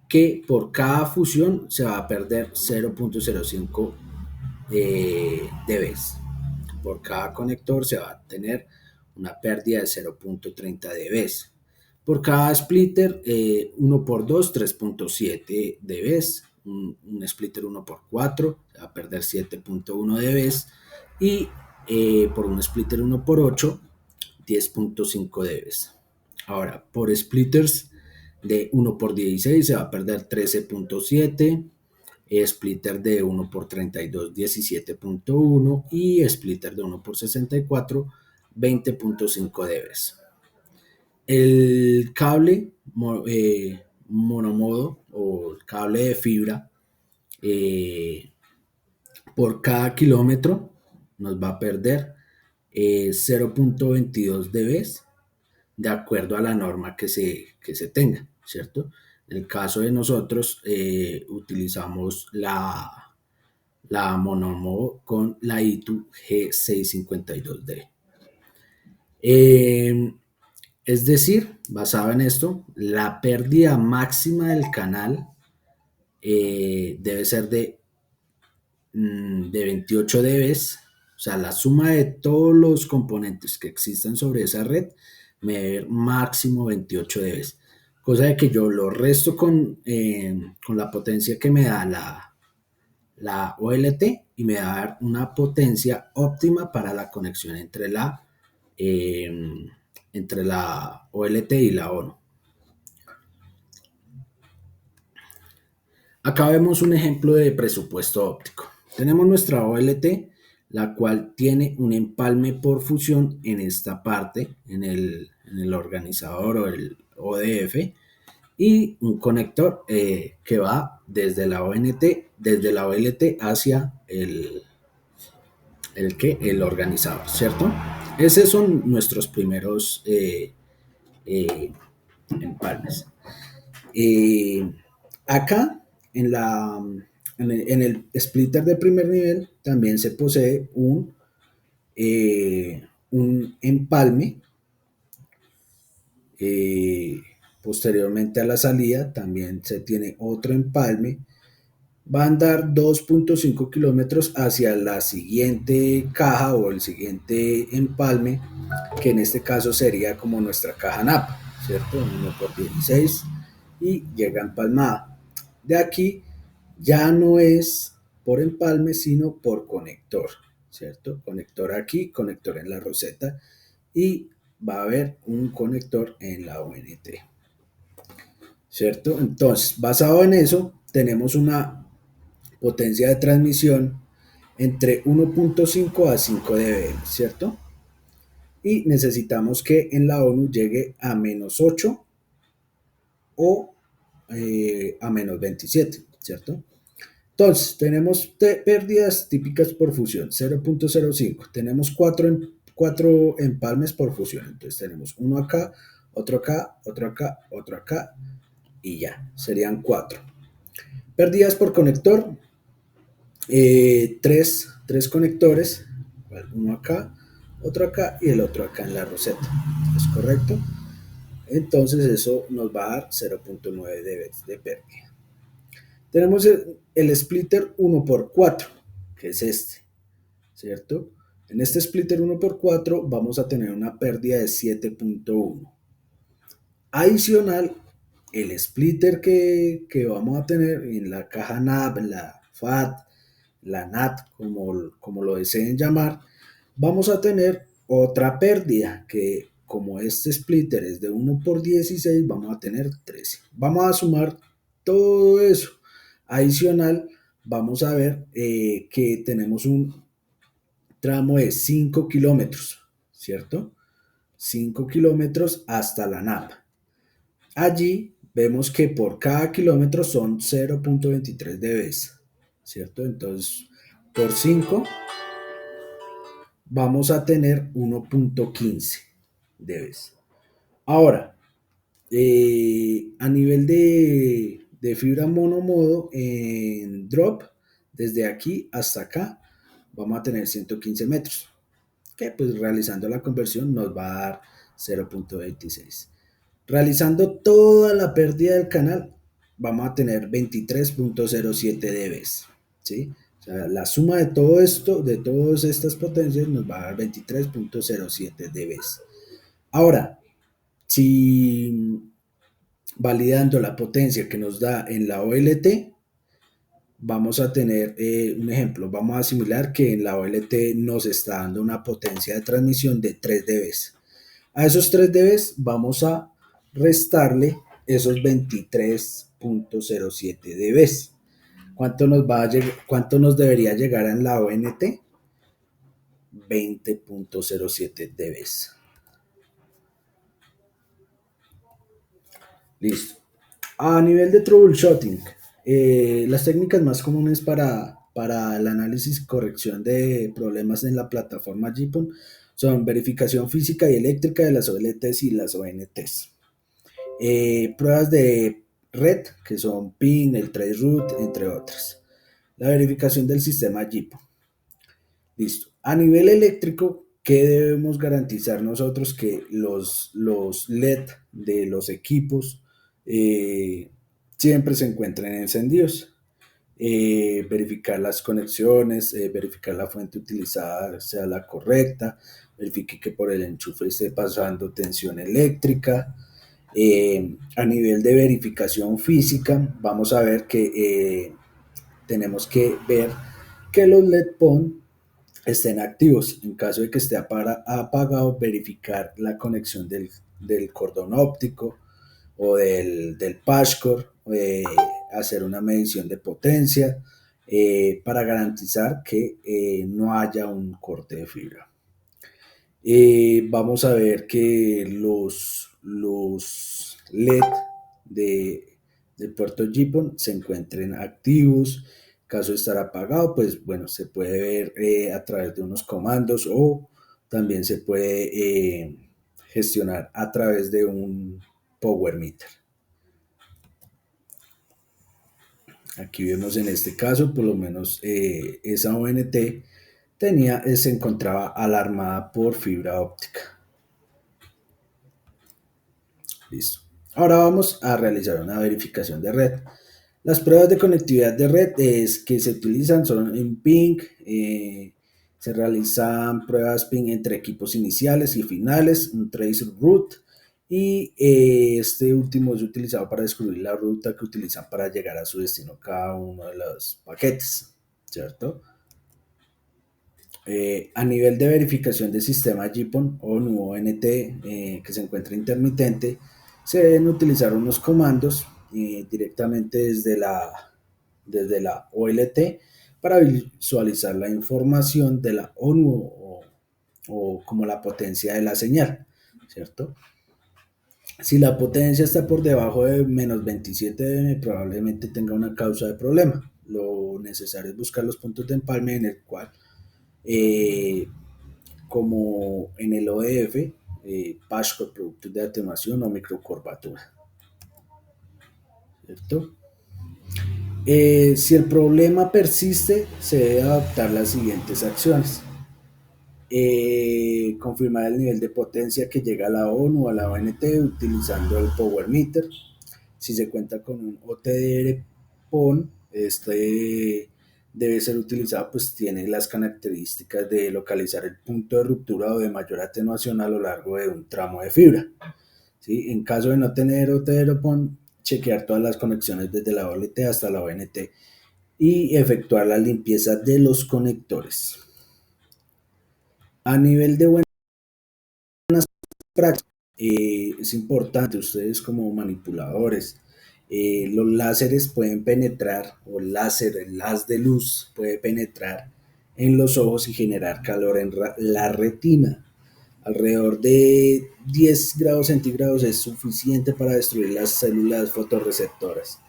S1: que por cada fusión se va a perder 0.05 dB. Por cada conector se va a tener una pérdida de 0.30 dB. Por cada splitter, 1 por 2, 3.7 dB. Un splitter 1 por 4 se va a perder 7.1 dB. Y por un splitter 1 por 8, 10.5 dB. Ahora, por splitters de 1 por 16 se va a perder 13.7, splitter de 1 por 32 17.1 y splitter de 1 por 64 20.5 dB. El cable monomodo o el cable de fibra por cada kilómetro nos va a perder 0.22 dB de acuerdo a la norma que se tenga, ¿cierto? En el caso de nosotros utilizamos la monomodo con la ITU G652D. Es decir, basado en esto, la pérdida máxima del canal debe ser de 28 dB, o sea, la suma de todos los componentes que existan sobre esa red me debe dar máximo 28 dB, cosa de que yo lo resto con la potencia que me da la OLT y me va a dar una potencia óptima para la conexión eh, entre la OLT y la ONU. Acá vemos un ejemplo de presupuesto óptico. Tenemos nuestra OLT, la cual tiene un empalme por fusión en esta parte, en el organizador o el ODF, y un conector que va desde la ONT, desde la OLT hacia el organizador, ¿cierto? Esos son nuestros primeros eh, empalmes. Eh, Acá, en el splitter de primer nivel, también se posee un empalme. eh, Posteriormente a la salida, también se tiene otro empalme. Va a andar 2.5 kilómetros hacia la siguiente caja o el siguiente empalme, que en este caso sería como nuestra caja NAP, ¿cierto? 1x16 y llega empalmada. De aquí ya no es por empalme, sino por conector, ¿cierto? Conector aquí, conector en la roseta y va a haber un conector en la ONT, ¿cierto? Entonces, basado en eso, tenemos una potencia de transmisión entre 1.5 a 5 dB, ¿cierto? Y necesitamos que en la ONU llegue a menos 8 o a menos 27, ¿cierto? Entonces, tenemos pérdidas típicas por fusión, 0.05. Tenemos cuatro empalmes por fusión. Entonces, tenemos uno acá, otro acá, otro acá, otro acá y ya. Serían 4. Pérdidas por conector, tres conectores, uno acá, otro acá y el otro acá en la roseta. ¿Es correcto? Entonces, eso nos va a dar 0.9 dB de pérdida. Tenemos el splitter 1x4, que es este, ¿cierto? En este splitter 1x4 vamos a tener una pérdida de 7.1. Adicional, el splitter que vamos a tener en la caja NAP, en la FAT, la NAT, como lo deseen llamar, vamos a tener otra pérdida que como este splitter es de 1x16, vamos a tener 13. Vamos a sumar todo eso. Adicional, vamos a ver que tenemos un tramo de 5 kilómetros, ¿cierto? 5 kilómetros hasta la NAP. Allí vemos que por cada kilómetro son 0.23 dB, ¿cierto? Entonces, por 5 vamos a tener 1.15 dB. Ahora, a nivel de fibra monomodo en drop, desde aquí hasta acá, vamos a tener 115 metros, que pues realizando la conversión nos va a dar 0.26. Realizando toda la pérdida del canal, vamos a tener 23.07 dB, ¿sí? O sea, la suma de todo esto, de todas estas potencias, nos va a dar 23.07 dB. Ahora, si validando la potencia que nos da en la OLT, vamos a tener un ejemplo. Vamos a simular que en la OLT nos está dando una potencia de transmisión de 3 dB. A esos 3 dB vamos a restarle esos 23.07 dB. ¿Cuánto nos debería llegar en la ONT? 20.07 dB. Listo. A nivel de troubleshooting, las técnicas más comunes para el análisis y corrección de problemas en la plataforma JIPON son verificación física y eléctrica de las OLTs y las ONTs. Pruebas de red, que son PIN, el traceroute, entre otras. La verificación del sistema JIPON. Listo. A nivel eléctrico, ¿qué debemos garantizar nosotros? Que los LED de los equipos siempre se encuentren encendidos. Verificar las conexiones, verificar la fuente utilizada sea la correcta, verifique que por el enchufe esté pasando tensión eléctrica. A nivel de verificación física, vamos a ver que tenemos que ver que los LED PON estén activos. En caso de que esté apagado, verificar la conexión del cordón óptico o del patchcore, hacer una medición de potencia para garantizar que no haya un corte de fibra. Vamos a ver que los LED de puerto JIPON se encuentren activos, caso de estar apagado, pues bueno, se puede ver a través de unos comandos o también se puede gestionar a través de un Power Meter. Aquí vemos en este caso, por lo menos esa ONT se encontraba alarmada por fibra óptica. Listo. Ahora vamos a realizar una verificación de red. Las pruebas de conectividad de red que se utilizan son en ping, se realizan pruebas ping entre equipos iniciales y finales, un trace route, y este último es utilizado para descubrir la ruta que utilizan para llegar a su destino cada uno de los paquetes, ¿cierto? A nivel de verificación de sistema GPON o NUONT que se encuentra intermitente, se deben utilizar unos comandos directamente desde la OLT para visualizar la información de la ONU o como la potencia de la señal, ¿cierto? Si la potencia está por debajo de menos 27 dB, probablemente tenga una causa de problema. Lo necesario es buscar los puntos de empalme en el cual eh, como en el ODF, PASCO, productos de atenuación o microcurvatura, ¿cierto? Si el problema persiste, se debe adoptar las siguientes acciones. Confirmar el nivel de potencia que llega a la ONU o a la ONT utilizando el Power Meter. Si se cuenta con un OTDR PON, este debe ser utilizado, pues tiene las características de localizar el punto de ruptura o de mayor atenuación a lo largo de un tramo de fibra. ¿Sí? En caso de no tener OTDR PON, chequear todas las conexiones desde la OLT hasta la ONT y efectuar la limpieza de los conectores. A nivel de buenas prácticas, es importante ustedes como manipuladores, los láseres pueden penetrar, o el haz de luz puede penetrar en los ojos y generar calor en la retina. Alrededor de 10 grados centígrados es suficiente para destruir las células fotorreceptoras.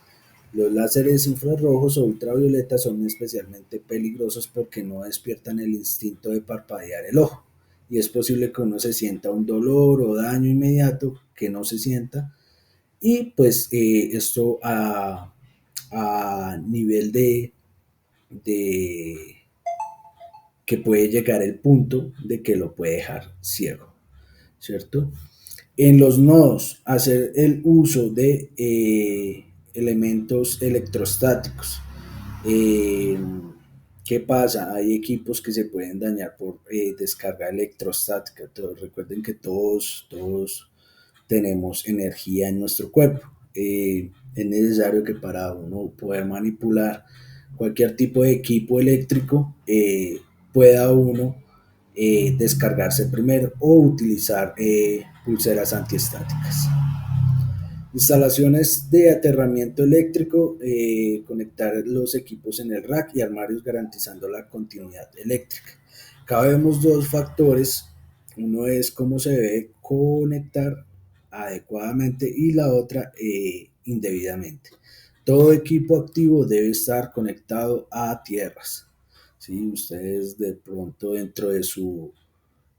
S1: Los láseres infrarrojos o ultravioletas son especialmente peligrosos porque no despiertan el instinto de parpadear el ojo y es posible que uno se sienta un dolor o daño inmediato que no se sienta y pues esto a nivel de que puede llegar el punto de que lo puede dejar ciego, ¿cierto? En los nodos, hacer el uso de elementos electrostáticos. Eh, ¿Qué pasa? Hay equipos que se pueden dañar por descarga electrostática. Recuerden que todos tenemos energía en nuestro cuerpo. Es necesario que para uno poder manipular cualquier tipo de equipo eléctrico pueda uno descargarse primero o utilizar pulseras antiestáticas. Instalaciones de aterramiento eléctrico, conectar los equipos en el rack y armarios garantizando la continuidad eléctrica. Acá vemos dos factores, uno es cómo se debe conectar adecuadamente y la otra indebidamente. Todo equipo activo debe estar conectado a tierras. ¿Sí? Ustedes de pronto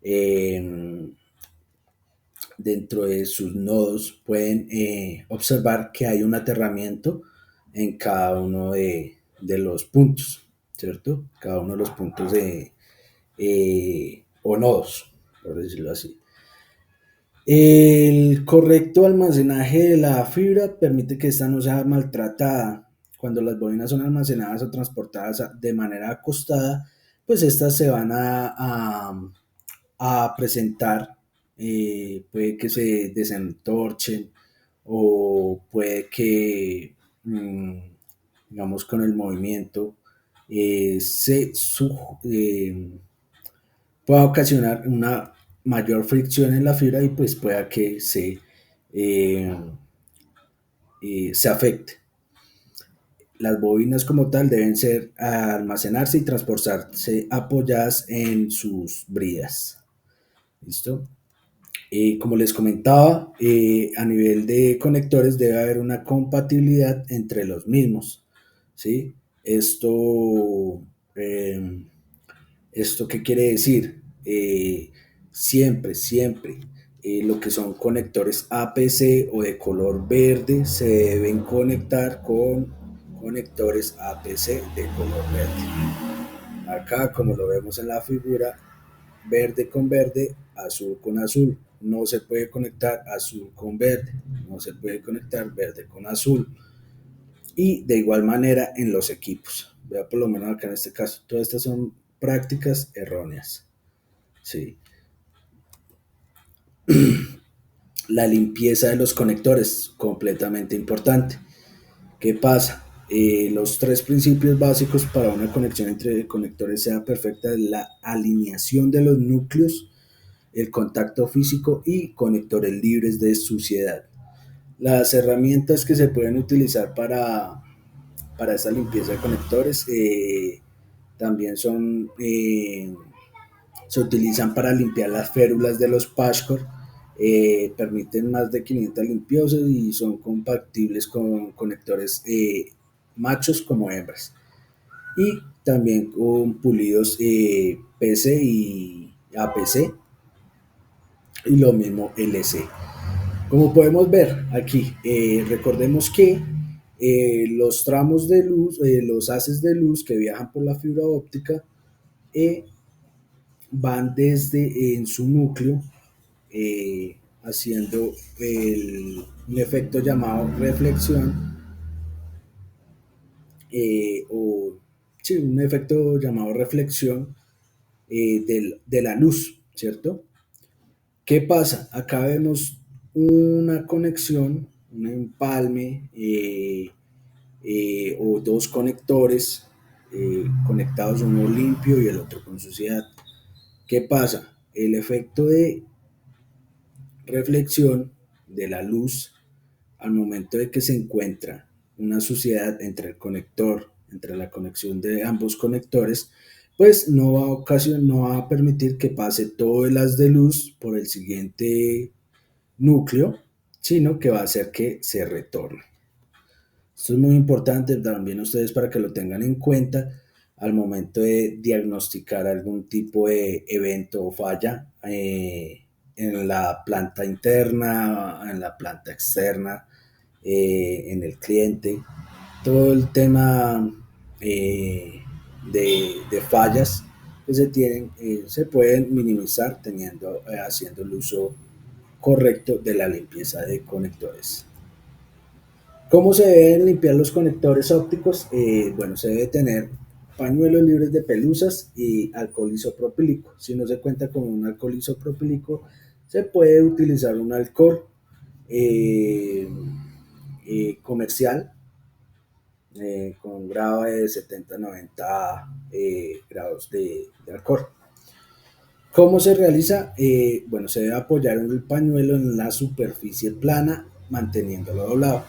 S1: eh, dentro de sus nodos pueden observar que hay un aterramiento en cada uno de los puntos, ¿cierto? Cada uno de los puntos o nodos, por decirlo así. El correcto almacenaje de la fibra permite que esta no sea maltratada. Cuando las bobinas son almacenadas o transportadas de manera acostada, pues estas se van a presentar, puede que se desentorchen o puede que, digamos, con el movimiento pueda ocasionar una mayor fricción en la fibra y pues pueda que eh, se afecte. Las bobinas como tal deben ser almacenarse y transportarse apoyadas en sus bridas. ¿Listo? Como les comentaba, a nivel de conectores debe haber una compatibilidad entre los mismos, ¿sí? Esto, eh, ¿Esto qué quiere decir? Siempre, lo que son conectores APC o de color verde se deben conectar con conectores APC de color verde. Acá, como lo vemos en la figura, verde con verde, azul con azul. No se puede conectar azul con verde, no se puede conectar verde con azul. Y de igual manera en los equipos. Vea, por lo menos acá en este caso, todas estas son prácticas erróneas. Sí. La limpieza de los conectores, completamente importante. ¿Qué pasa? Los tres principios básicos para una conexión entre conectores sea perfecta es la alineación de los núcleos, el contacto físico y conectores libres de suciedad. Las herramientas que se pueden utilizar para esta limpieza de conectores también se utilizan para limpiar las férulas de los Pashcore, permiten más de 500 limpiezas y son compatibles con conectores machos como hembras. Y también con pulidos PC y APC y lo mismo LC. Como podemos ver aquí, recordemos que los tramos de luz, los haces de luz que viajan por la fibra óptica, eh, van desde en su núcleo haciendo un efecto llamado reflexión o sí, un efecto llamado reflexión de la luz, ¿cierto? ¿Qué pasa? Acá vemos una conexión, un empalme o dos conectores conectados, uno limpio y el otro con suciedad. ¿Qué pasa? El efecto de reflexión de la luz al momento de que se encuentra una suciedad entre el conector, entre la conexión de ambos conectores, pues no va a permitir que pase todo el haz de luz por el siguiente núcleo, sino que va a hacer que se retorne. Esto es muy importante también ustedes para que lo tengan en cuenta al momento de diagnosticar algún tipo de evento o falla en la planta interna, en la planta externa, en el cliente. Todo el tema de fallas que se tienen se pueden minimizar haciendo el uso correcto de la limpieza de conectores. ¿Cómo se deben limpiar los conectores ópticos? Bueno, se debe tener pañuelos libres de pelusas y alcohol isopropílico. Si no se cuenta con un alcohol isopropílico, se puede utilizar un alcohol eh, comercial con un grado de 70-90 grados de alcohol. ¿Cómo se realiza? Bueno, se debe apoyar el pañuelo en la superficie plana manteniéndolo doblado.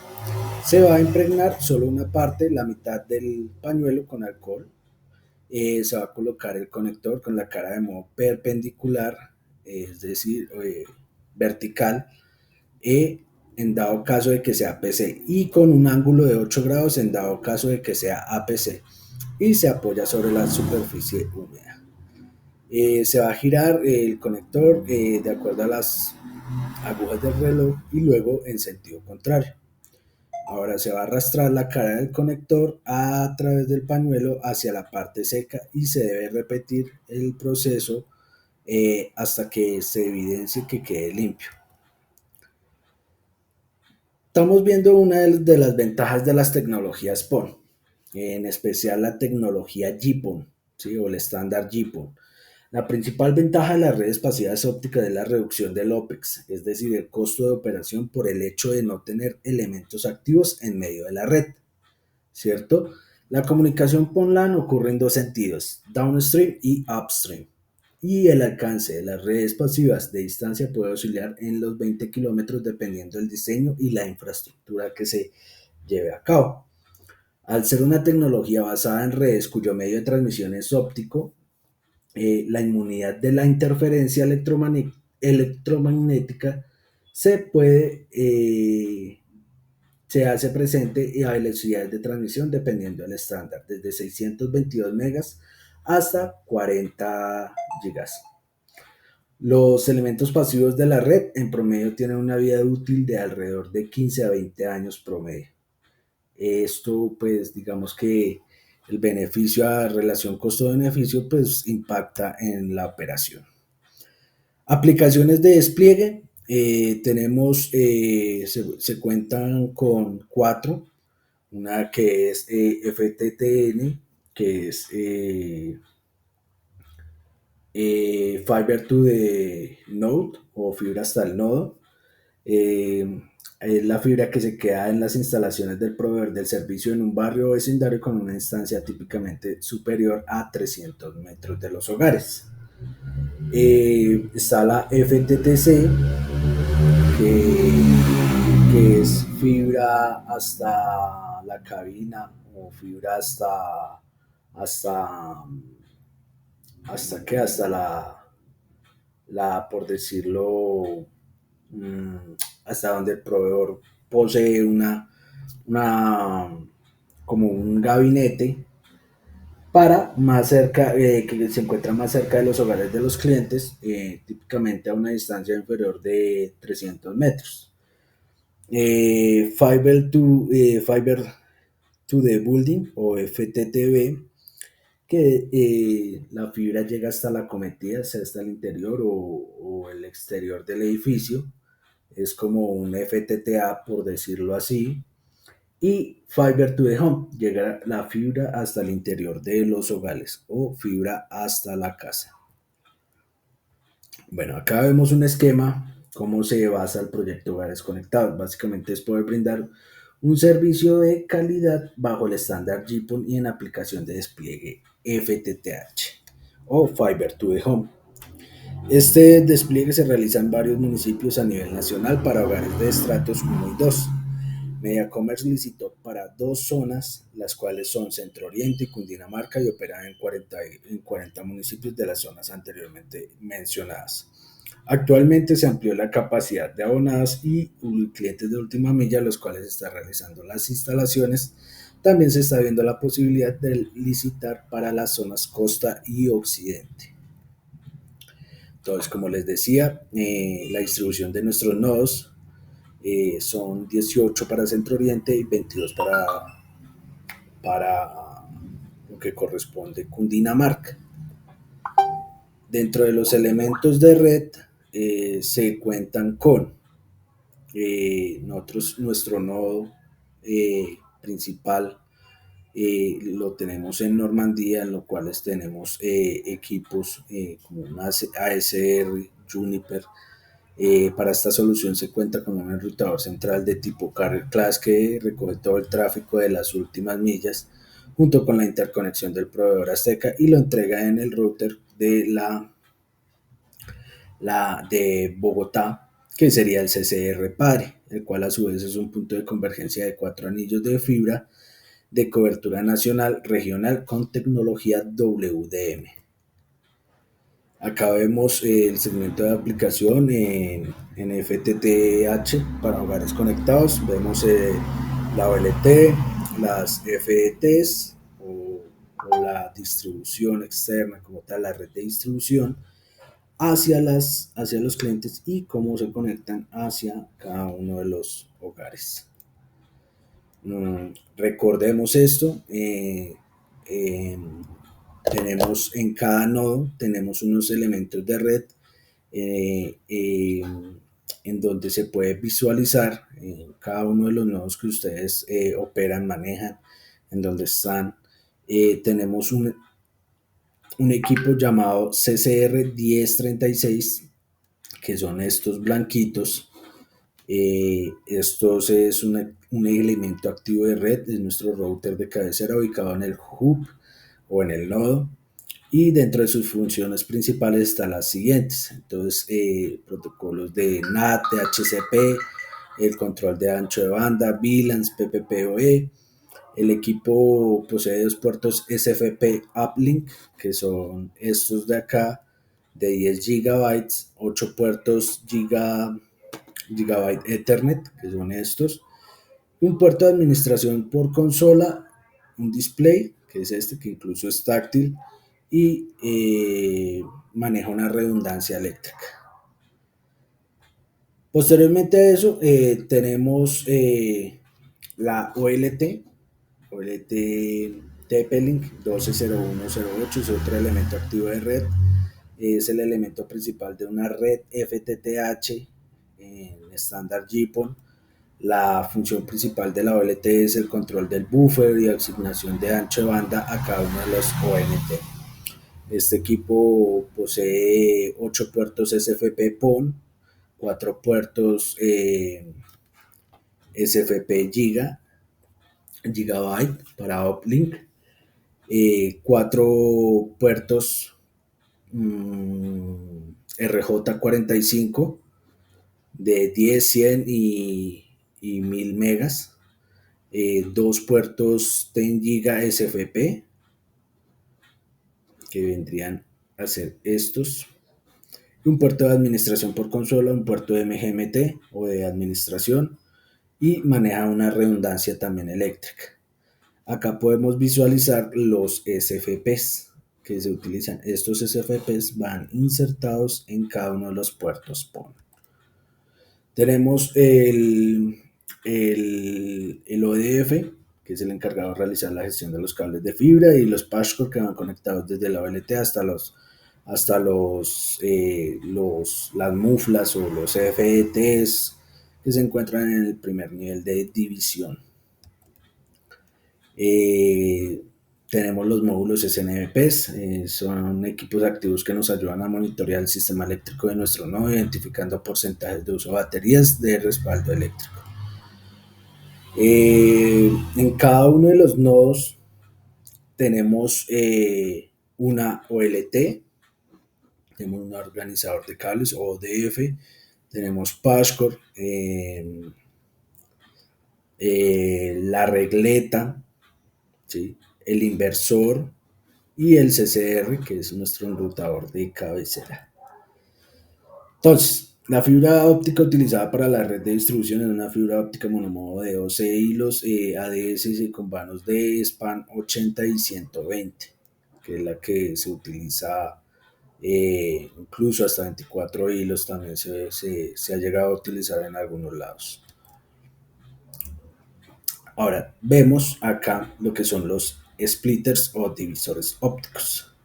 S1: Se va a impregnar solo una parte, la mitad del pañuelo con alcohol. Se va a colocar el conector con la cara de modo perpendicular, es decir, vertical, en dado caso de que sea PC, y con un ángulo de 8 grados en dado caso de que sea APC, y se apoya sobre la superficie húmeda. Se va a girar el conector de acuerdo a las agujas del reloj y luego en sentido contrario. Ahora se va a arrastrar la cara del conector a través del pañuelo hacia la parte seca y se debe repetir el proceso hasta que se evidencie que quede limpio. Estamos viendo una de las ventajas de las tecnologías PON, en especial la tecnología GPON, ¿sí? O el estándar GPON. La principal ventaja de las redes pasivas ópticas es la reducción del OPEX, es decir, el costo de operación por el hecho de no tener elementos activos en medio de la red, ¿cierto? La comunicación por LAN ocurre en dos sentidos, downstream y upstream, y el alcance de las redes pasivas de distancia puede oscilar en los 20 kilómetros dependiendo del diseño y la infraestructura que se lleve a cabo. Al ser una tecnología basada en redes cuyo medio de transmisión es óptico, la inmunidad de la interferencia electromagnética se puede se hace presente y a velocidades de transmisión dependiendo del estándar, desde 622 megas hasta 40 gigas. Los elementos pasivos de la red en promedio tienen una vida útil de alrededor de 15 a 20 años promedio. Esto, pues, digamos que el beneficio a relación costo-beneficio, pues, impacta en la operación. Aplicaciones de despliegue, se cuentan con cuatro. Una que es FTTN, que es Fiber to the Node o fibra hasta el nodo. Eh, es la fibra que se queda en las instalaciones del proveedor del servicio en un barrio o vecindario con una instancia típicamente superior a 300 metros de los hogares. Está la FTTC, que, que es fibra hasta la cabina o fibra hasta, hasta por decirlo, mm, hasta donde el proveedor posee una como un gabinete para más cerca, que se encuentra más cerca de los hogares de los clientes, típicamente a una distancia inferior de 300 metros. Fiber to the Building o FTTB, que la fibra llega hasta la cometida, sea hasta el interior o el exterior del edificio. Es como un FTTA, por decirlo así. Y Fiber to the Home, llega la fibra hasta el interior de los hogares o fibra hasta la casa. Bueno, acá vemos un esquema, cómo se basa el proyecto Hogares Conectados. Básicamente es poder brindar un servicio de calidad bajo el estándar GPON y en aplicación de despliegue FTTH o Fiber to the Home. Este despliegue se realiza en varios municipios a nivel nacional para hogares de estratos 1 y 2. Mediacommerce licitó para dos zonas, las cuales son Centro Oriente y Cundinamarca, y opera en 40 municipios de las zonas anteriormente mencionadas. Actualmente se amplió la capacidad de abonadas y clientes de última milla, los cuales están realizando las instalaciones. También se está viendo la posibilidad de licitar para las zonas costa y occidente. Entonces, como les decía, la distribución de nuestros nodos son 18 para Centro Oriente y 22 para lo que corresponde Cundinamarca. Dentro de los elementos de red se cuentan con nuestro nodo principal. Lo tenemos en Normandía, en lo cual tenemos equipos como una ASR, Juniper. Para esta solución se cuenta con un enrutador central de tipo Carrier Class que recoge todo el tráfico de las últimas millas junto con la interconexión del proveedor Azteca y lo entrega en el router de Bogotá, que sería el CCR Padre, el cual a su vez es un punto de convergencia de 4 anillos de fibra de cobertura nacional regional con tecnología WDM. Acá vemos el segmento de aplicación en FTTH para hogares conectados. Vemos la OLT, las FETs o la distribución externa como tal, la red de distribución hacia los clientes y cómo se conectan hacia cada uno de los hogares. Recordemos esto. Tenemos en cada nodo tenemos unos elementos de red en donde se puede visualizar cada uno de los nodos que ustedes operan, manejan, en donde están. Tenemos un equipo llamado CCR 1036, que son estos blanquitos. Estos es un elemento activo de red, es nuestro router de cabecera ubicado en el hub o en el nodo, y dentro de sus funciones principales están las siguientes. Entonces, protocolos de NAT, DHCP, el control de ancho de banda, VLANs, PPPoE. El equipo posee dos puertos SFP Uplink, que son estos de acá, de 10 GB, 8 puertos Gigabyte Ethernet, que son estos, Un puerto de administración por consola, un display, que es este, que incluso es táctil, y maneja una redundancia eléctrica. Posteriormente a eso, tenemos la OLT, OLT TP-Link 120108, es otro elemento activo de red. Es el elemento principal de una red FTTH en estándar GPON. La función principal de la OLT es el control del buffer y asignación de ancho de banda a cada uno de los ONT. Este equipo posee 8 puertos SFP PON, 4 puertos SFP Gigabyte para uplink, 4 puertos RJ45 de 10, 100 y 1000 megas, 2 puertos 10 GB SFP, que vendrían a ser estos, y un puerto de administración por consola, un puerto de MGMT o de administración, y maneja una redundancia también eléctrica. Acá podemos visualizar los SFPs que se utilizan. Estos SFPs van insertados en cada uno de los puertos PON. Tenemos el ODF, que es el encargado de realizar la gestión de los cables de fibra, y los patchcore que van conectados desde la OLT hasta las muflas o los FETs que se encuentran en el primer nivel de división. Tenemos los módulos SNVPs, son equipos activos que nos ayudan a monitorear el sistema eléctrico de nuestro nodo, identificando porcentajes de uso de baterías de respaldo eléctrico. En cada uno de los nodos tenemos una OLT, tenemos un organizador de cables o ODF, tenemos patchcore, la regleta, ¿sí? El inversor y el CCR, que es nuestro enrutador de cabecera. Entonces, la fibra óptica utilizada para la red de distribución es una fibra óptica monomodo de 12 hilos ADS con vanos de span 80 y 120, que es la que se utiliza incluso hasta 24 hilos también se ha llegado a utilizar en algunos lados. Ahora, vemos acá lo que son los splitters o divisores ópticos.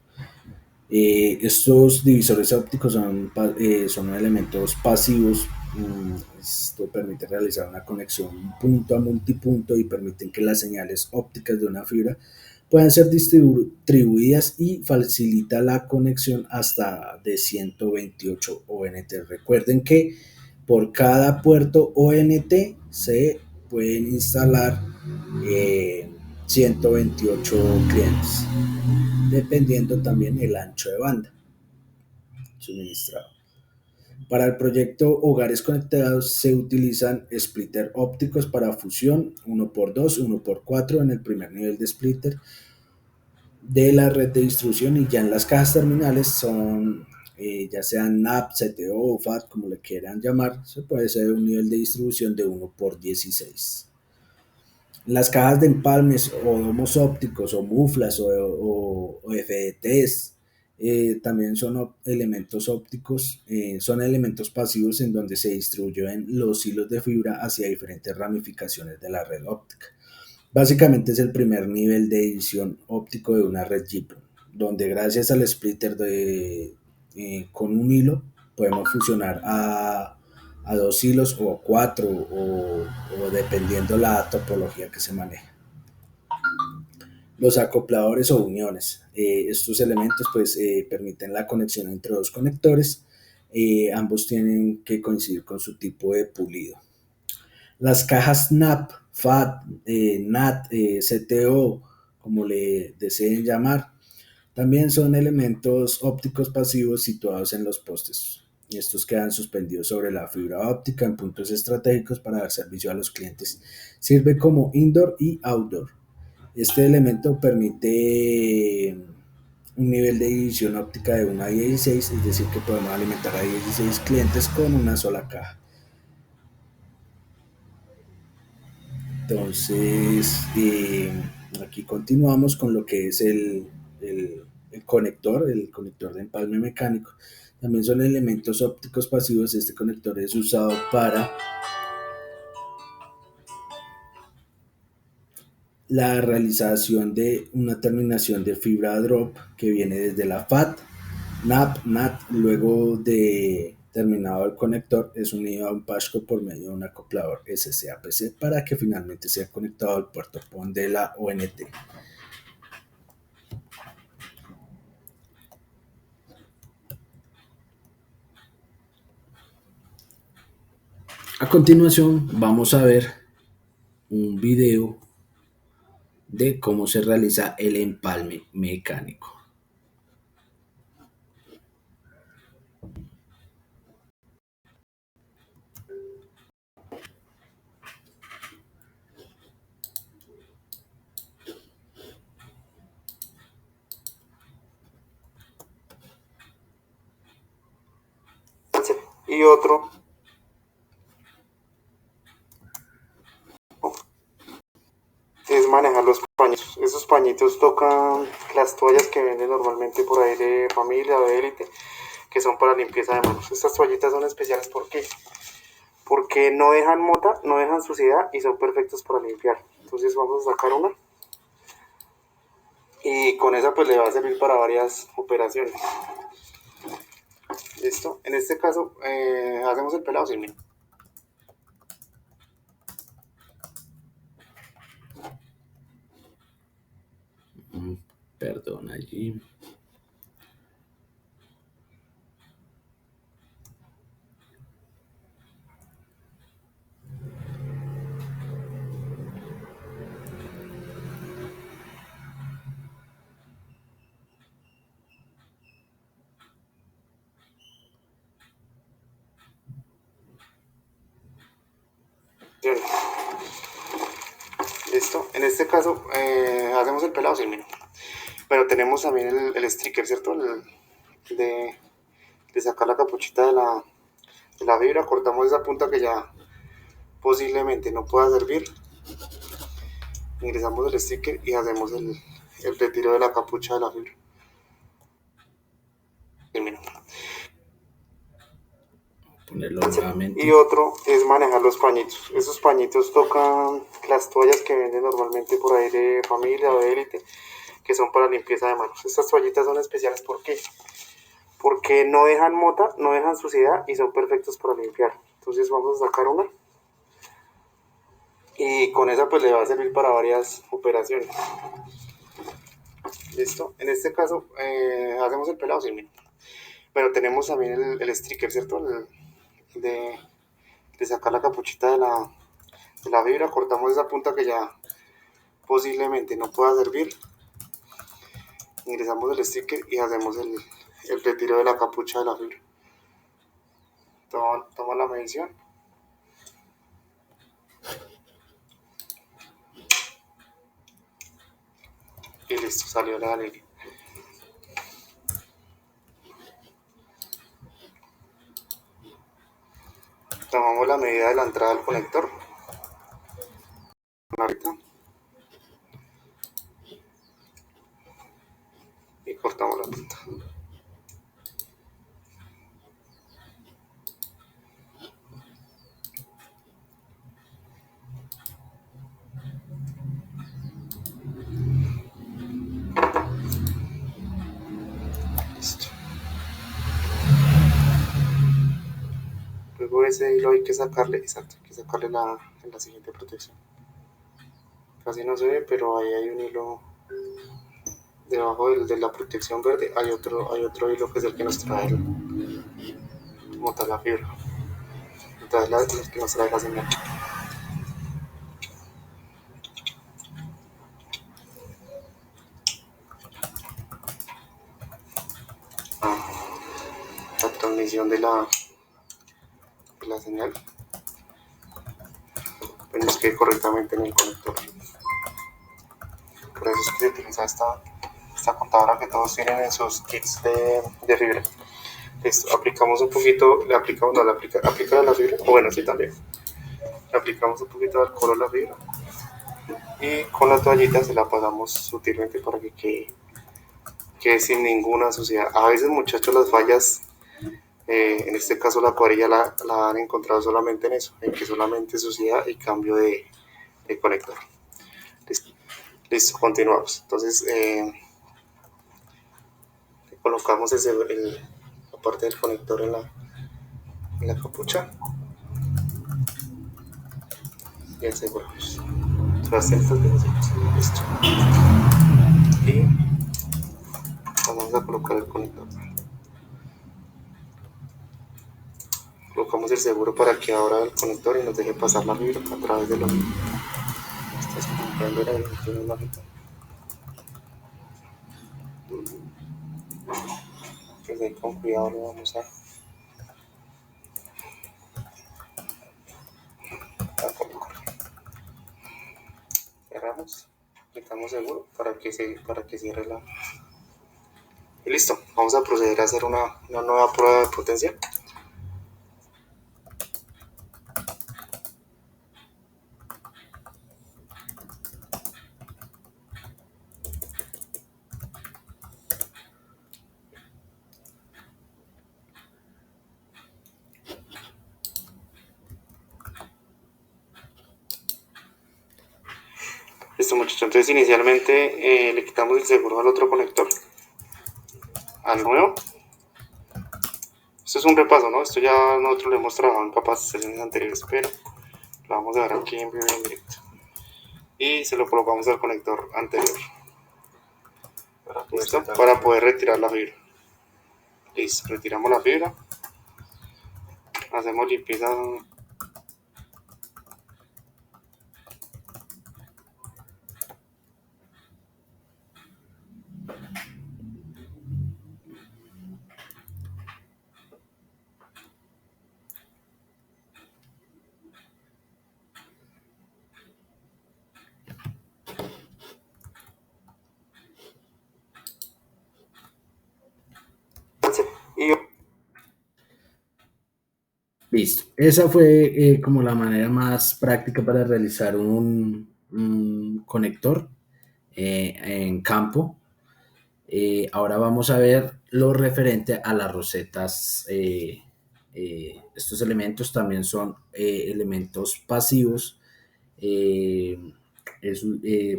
S1: Estos divisores ópticos son elementos pasivos. Esto permite realizar una conexión punto a multipunto y permiten que las señales ópticas de una fibra puedan ser distribuidas y facilita la conexión hasta de 128 ONT. Recuerden que por cada puerto ONT se pueden instalar 128 clientes, dependiendo también el ancho de banda suministrado. Para el proyecto Hogares Conectados se utilizan splitter ópticos para fusión 1x2, 1x4 en el primer nivel de splitter de la red de distribución, y ya en las cajas terminales son ya sean NAP, CTO o FAT, como le quieran llamar, se puede ser un nivel de distribución de 1x16. Las cajas de empalmes o domos ópticos o muflas o FETs también son elementos ópticos, son elementos pasivos en donde se distribuyen los hilos de fibra hacia diferentes ramificaciones de la red óptica. Básicamente es el primer nivel de edición óptico de una red GPON, donde gracias al splitter con un hilo podemos fusionar a 2 hilos o 4 o dependiendo la topología que se maneje. Los acopladores o uniones. Estos elementos pues permiten la conexión entre dos conectores. Ambos tienen que coincidir con su tipo de pulido. Las cajas NAP, FAT, NAT, CTO, como le deseen llamar, también son elementos ópticos pasivos situados en los postes. Y estos quedan suspendidos sobre la fibra óptica en puntos estratégicos para dar servicio a los clientes. Sirve como indoor y outdoor. Este elemento permite un nivel de división óptica de 1 a 16, es decir, que podemos alimentar a 16 clientes con una sola caja. Entonces, aquí continuamos con lo que es el conector de empalme mecánico. También son elementos ópticos pasivos. Este conector es usado para la realización de una terminación de fibra drop que viene desde la FAT, NAP, NAT. Luego de terminado el conector es unido a un pasco por medio de un acoplador SCAPC para que finalmente sea conectado al puerto PON de la ONT. A continuación vamos a ver un video de cómo se realiza el empalme mecánico.
S2: Y otro es manejar los pañitos. Esos pañitos tocan las toallas que venden normalmente por ahí de familia o de élite, que son para limpieza de manos. Estas toallitas son especiales porque no dejan mota, no dejan suciedad y son perfectos para limpiar. Entonces vamos a sacar una y con esa pues le va a servir para varias operaciones. ¿Listo? En este caso hacemos el pelado sin mí.
S1: Perdón allí.
S2: Listo. En este caso hacemos el pelado sin mí. Pero tenemos también el sticker, ¿cierto? De sacar la capuchita de la fibra. Cortamos esa punta que ya posiblemente no pueda servir. Ingresamos el sticker y hacemos el retiro de la capucha de la fibra.
S1: Ponerlo nuevamente.
S2: Y otro es manejar los pañitos. Esos pañitos tocan las toallas que venden normalmente por ahí de familia o de élite, que son para limpieza de manos. Estas toallitas son especiales porque no dejan mota, no dejan suciedad y son perfectos para limpiar. Entonces vamos a sacar una y con esa pues le va a servir para varias operaciones. ¿Listo? En este caso hacemos el pelado sin mí. Pero tenemos también el sticker, ¿cierto? De sacar la capuchita de la fibra. Cortamos esa punta que ya posiblemente no pueda servir. Ingresamos el sticker y hacemos el retiro de la capucha de la fibra. Toma la medición. Y listo, salió la línea. Tomamos la medida de la entrada del conector. Y cortamos la punta. Listo. Luego ese hilo hay que sacarle, exacto, hay que sacarle la siguiente protección. Casi no se ve, pero ahí hay un hilo debajo de la protección verde. Hay otro hilo que es el que nos trae montar la fibra. Entonces el que nos trae la señal. La transmisión de la señal pues nos quede correctamente en el conector. Por eso es que se utiliza esta contadora que todos tienen en sus kits de fibra. Listo, aplicamos un poquito, aplica a la fibra, o bueno, sí también. Le aplicamos un poquito de alcohol a la fibra y con la toallita se la pasamos sutilmente para que quede sin ninguna suciedad. A veces, muchachos, las fallas, en este caso la cuadrilla la han encontrado solamente en eso, en que solamente suciedad y cambio de conector. Listo, listo, continuamos. Entonces, colocamos la parte del conector en la capucha y aseguramos. Listo. Y vamos a colocar el conector. Colocamos el seguro para que abra el conector y nos deje pasar la fibra a través de los. Estás comprando la imagen. Pues ahí con cuidado lo vamos a colocar. Cerramos, aplicamos seguro para que cierre la. Y listo, vamos a proceder a hacer una nueva prueba de potencia. Listo, muchachos, entonces inicialmente le quitamos el seguro al otro conector, al nuevo. Esto es un repaso, ¿no? Esto ya nosotros lo hemos trabajado en capacitaciones anteriores, pero lo vamos a ver aquí en vivo y en directo. Y se lo colocamos al conector anterior. ¿Listo? Para poder retirar la fibra. Listo, retiramos la fibra. Hacemos limpieza. Y
S1: Listo. Esa fue como la manera más práctica para realizar un conector en campo. Ahora vamos a ver lo referente a las rosetas. Estos elementos también son elementos pasivos. eh,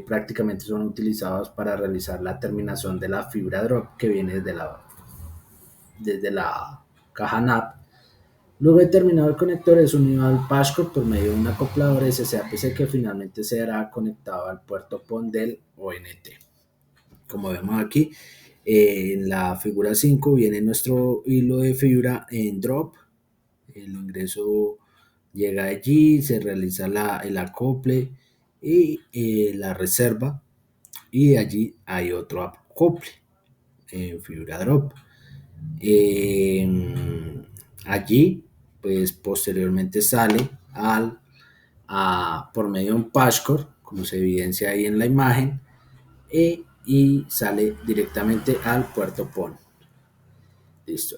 S1: Prácticamente son utilizados para realizar la terminación de la fibra drop que viene desde la caja NAP. Luego de terminado el conector es unido al patchcore por medio de un acoplador SCAPC que finalmente será conectado al puerto PON del ONT. Como vemos aquí, en la figura 5 viene nuestro hilo de fibra en drop. El ingreso llega allí, se realiza el acople y la reserva. Y de allí hay otro acople en fibra drop. Allí, pues posteriormente sale por medio de un patchcore, como se evidencia ahí en la imagen, y sale directamente al puerto PON. Listo.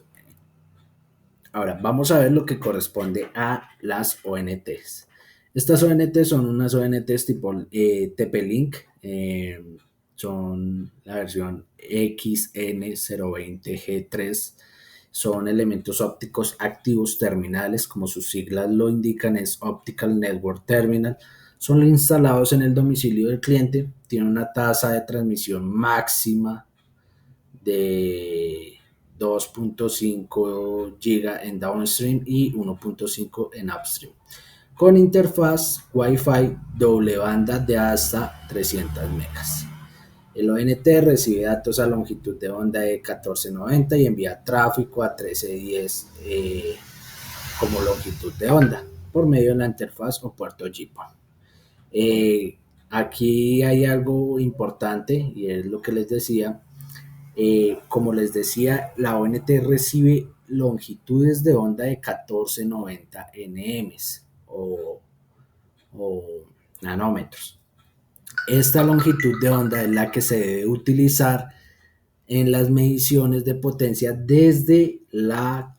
S1: Ahora vamos a ver lo que corresponde a las ONTs. Estas ONTs son unas ONTs tipo TP-Link, son la versión XN020G3, son elementos ópticos activos terminales, como sus siglas lo indican, es Optical Network Terminal. Son instalados en el domicilio del cliente, tienen una tasa de transmisión máxima de 2.5 GB en downstream y 1.5 en upstream, con interfaz Wi-Fi doble banda de hasta 300 megas. El ONT recibe datos a longitud de onda de 1490 y envía tráfico a 1310 como longitud de onda por medio de la interfaz o puerto GPON. Aquí hay algo importante y es lo que les decía. Como les decía, la ONT recibe longitudes de onda de 1490 nm o nanómetros. Esta longitud de onda es la que se debe utilizar en las mediciones de potencia desde la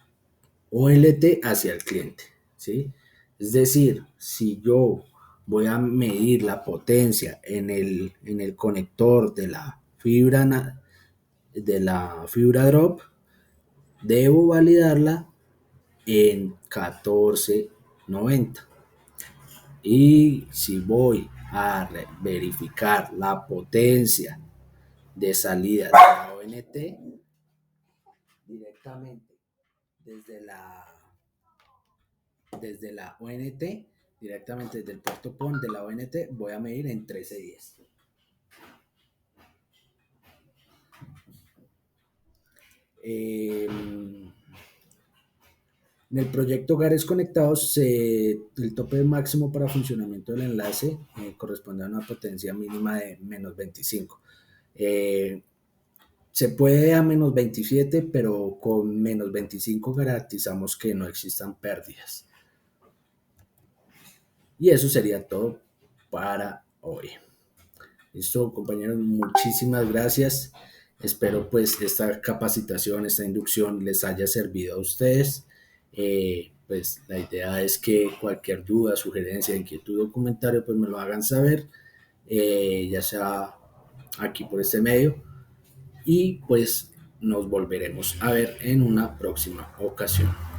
S1: OLT hacia el cliente, ¿sí? Es decir, si yo voy a medir la potencia en el conector de la fibra drop, debo validarla en 1490. Y si voy a verificar la potencia de salida de la ONT directamente desde la ONT, directamente desde el puerto PON de la ONT, voy a medir en 1310. En el proyecto Hogares Conectados, el tope máximo para funcionamiento del enlace corresponde a una potencia mínima de menos 25. Se puede a menos 27, pero con menos 25 garantizamos que no existan pérdidas. Y eso sería todo para hoy. Listo, compañeros, muchísimas gracias. Espero pues esta capacitación, esta inducción les haya servido a ustedes. Pues la idea es que cualquier duda, sugerencia, inquietud o comentario pues me lo hagan saber, ya sea aquí por este medio, y pues nos volveremos a ver en una próxima ocasión.